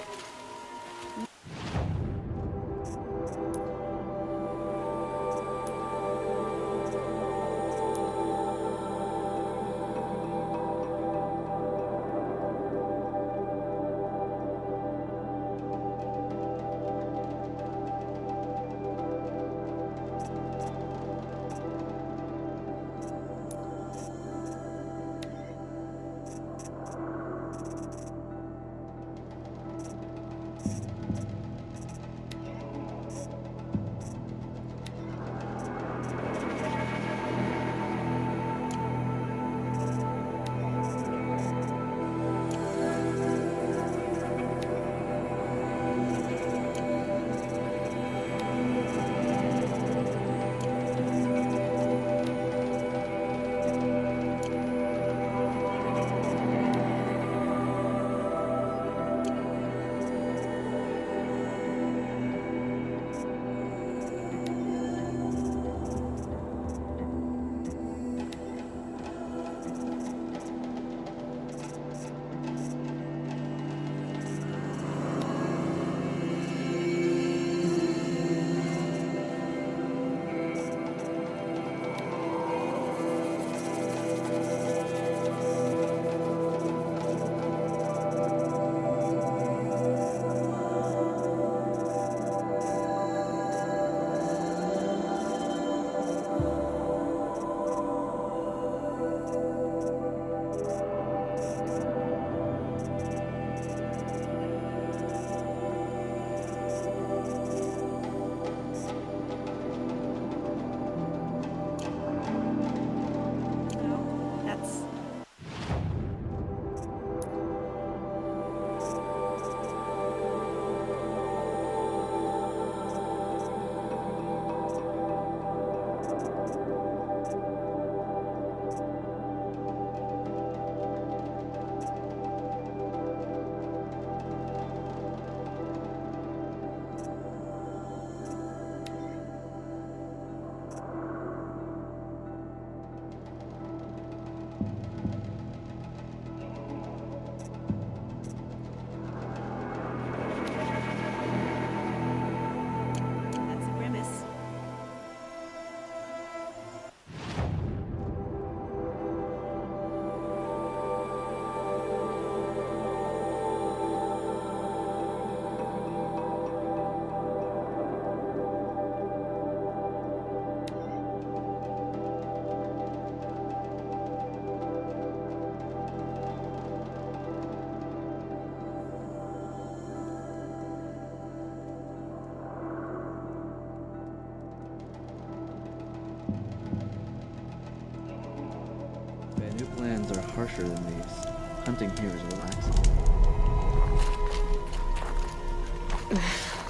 Lands are harsher than these. Hunting here is relaxing.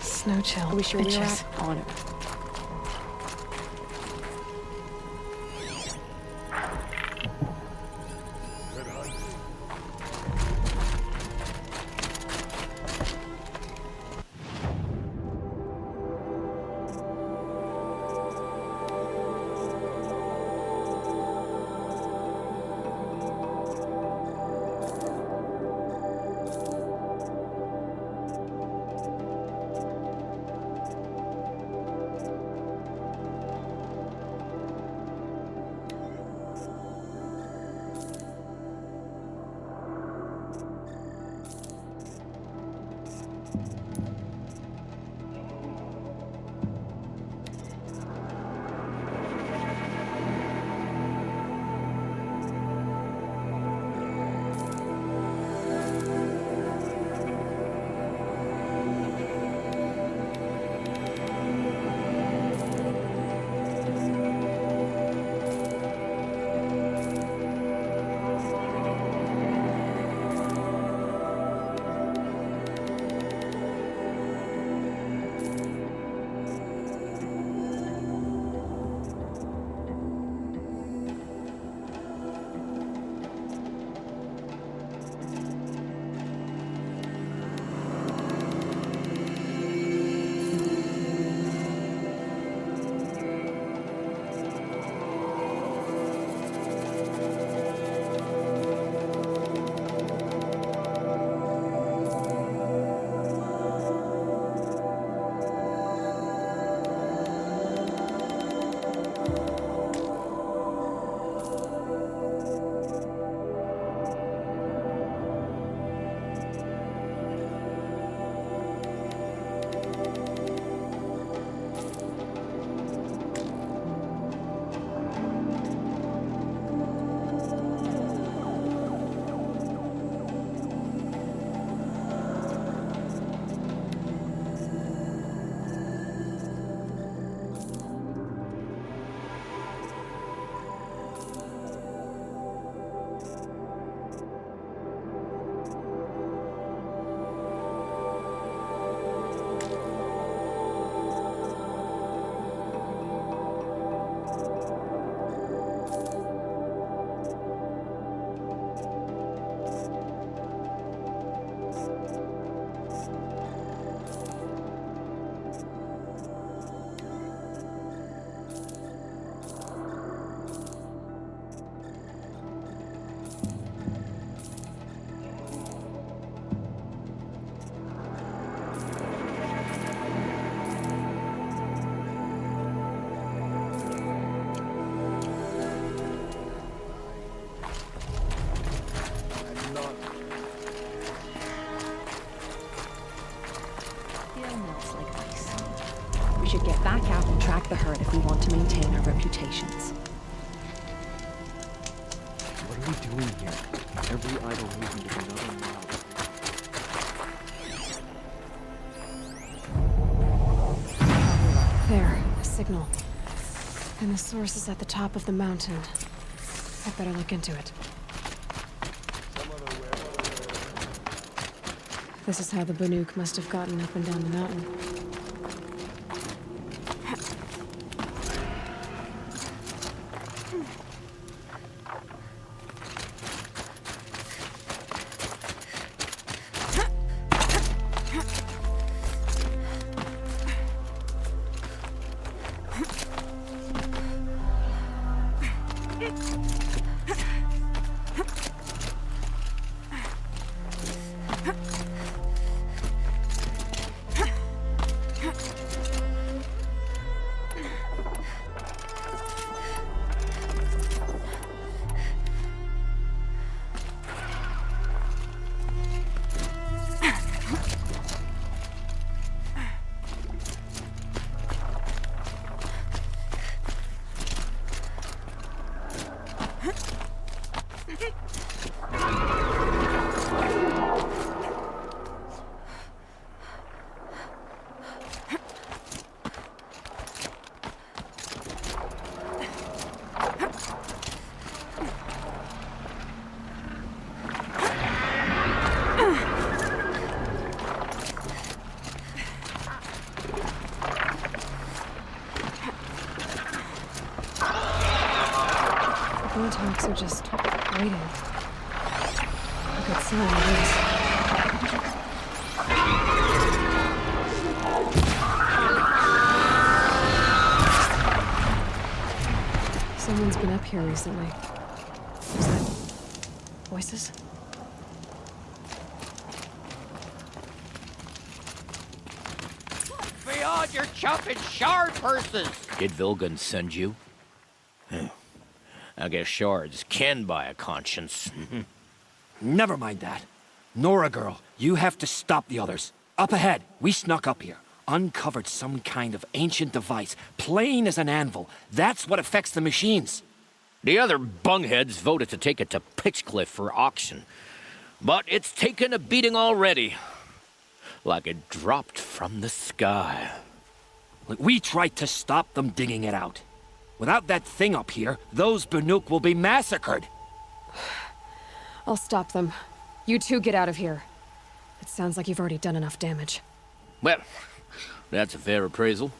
Snow chill. Are we sure we're Bitches. on it? attack the herd if we want to maintain our reputations. What are we doing here? Every idle movement is another mile. There, a signal. And the source is at the top of the mountain. I'd better look into it. This is how the Banuk must have gotten up and down the mountain. Botox are just waiting. A good sign, I guess. Someone's been up here recently. Was that voices? Beyond your chopping shard purses! Did Vilgun send you? I guess shards can buy a conscience. Never mind that. Nora girl, you have to stop the others. Up ahead, we snuck up here. Uncovered some kind of ancient device, plain as an anvil. That's what affects the machines. The other bungheads voted to take it to Pitchcliff for auction. But it's taken a beating already. Like it dropped from the sky. We tried to stop them digging it out. Without that thing up here, those Banuk will be massacred. I'll stop them. You two get out of here. It sounds like you've already done enough damage. Well, that's a fair appraisal.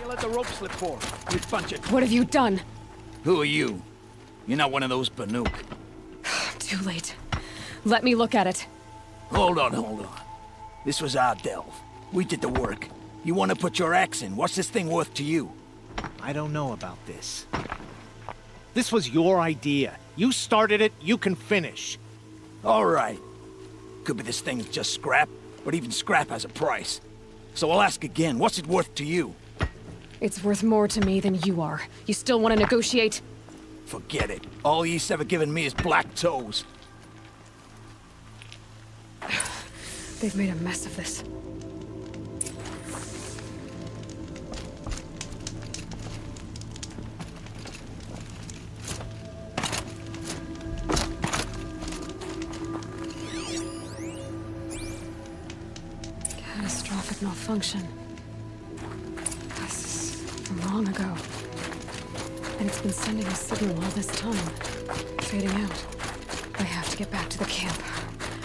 Let the rope slip for. You bunch it. What have you done? Who are you? You're not one of those Banuk. Too late. Let me look at it. Hold on. This was our delve. We did the work. You want to put your axe in? What's this thing worth to you? I don't know about this. This was your idea. You started it, you can finish. All right. Could be this thing's just scrap, but even scrap has a price. So I'll ask again, what's it worth to you? It's worth more to me than you are. You still want to negotiate? Forget it. All you've ever given me is black toes. They've made a mess of this. Catastrophic malfunction. This is from long ago. And it's been sending a signal all this time. Fading out. I have to get back to the camp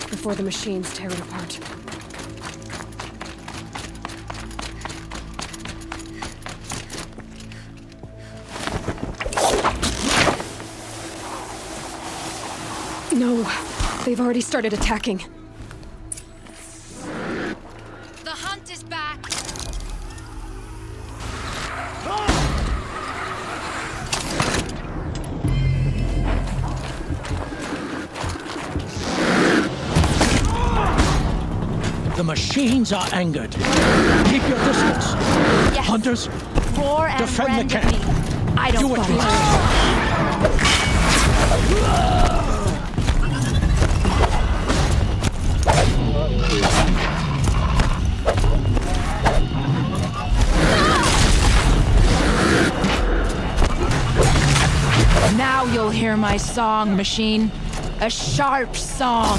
before the machines tear it apart. No, they've already started attacking. The hunt is back. machines are angered. Keep your distance. Yes. Hunters, Roar and defend rend the camp. with me. I don't Do what you Now you'll hear my song, machine. A sharp song.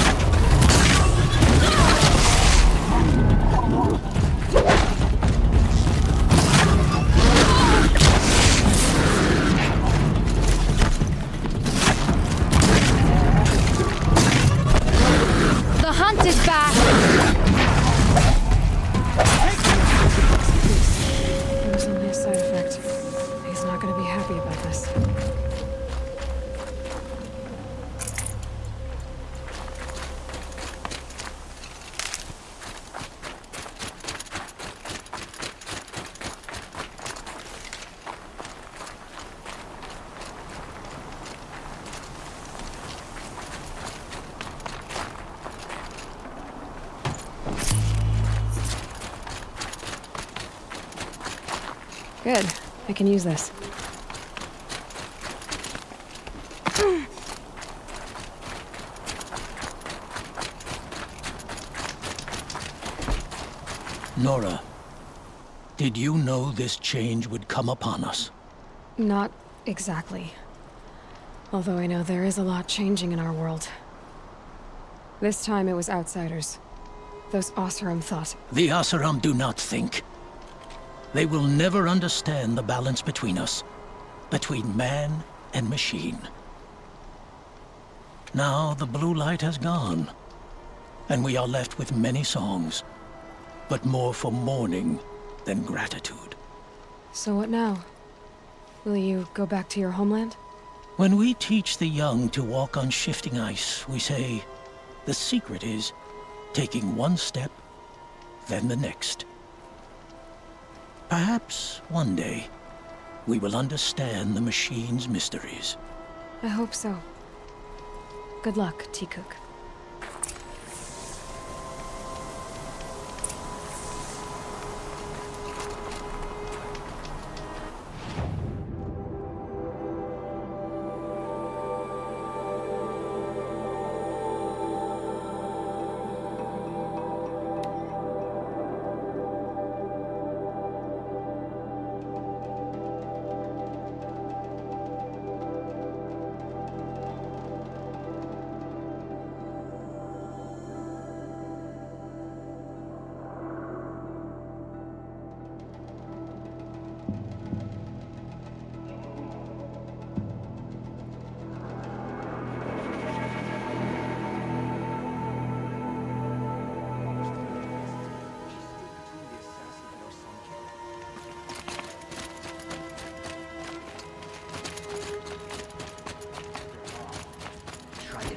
The hunt is back. It was only a side effect. He's not gonna be happy about this. Good. I can use this. Nora, did you know this change would come upon us? Not exactly. Although I know there is a lot changing in our world. This time it was outsiders. Those Oseram thought. The Oseram do not think. They will never understand the balance between us, between man and machine. Now the blue light has gone, and we are left with many songs, but more for mourning than gratitude. So what now? Will you go back to your homeland? When we teach the young to walk on shifting ice, we say, the secret is taking one step, then the next. Perhaps one day, we will understand the machine's mysteries. I hope so. Good luck, T-Cook.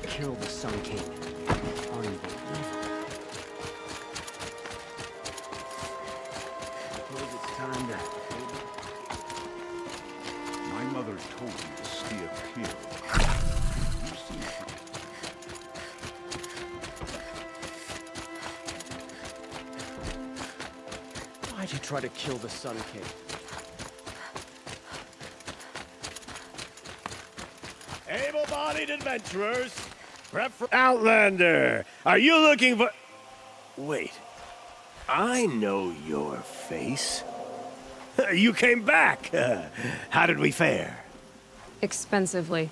Kill the Sun King. Unbelievable. Suppose it's time to... My mother told me to steer clear. You see. Why'd you try to kill the Sun King? Able-bodied adventurers, Outlander, are you looking for... Wait, I know your face. You came back. How did we fare? Expensively.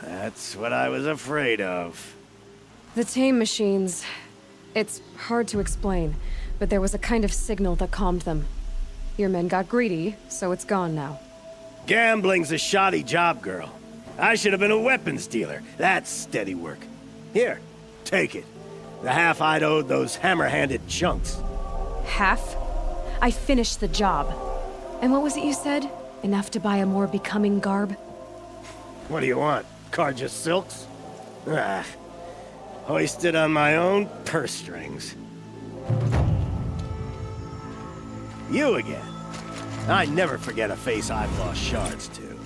That's what I was afraid of. The tame machines... It's hard to explain, but there was a kind of signal that calmed them. Your men got greedy, so it's gone now. Gambling's a shoddy job, girl. I should have been a weapons dealer. That's steady work. Here, take it. The half I'd owed those hammer-handed chunks. Half? I finished the job. And what was it you said? Enough to buy a more becoming garb? What do you want? Carja silks? Ah, hoisted on my own purse strings. You again. I never forget a face I've lost shards to.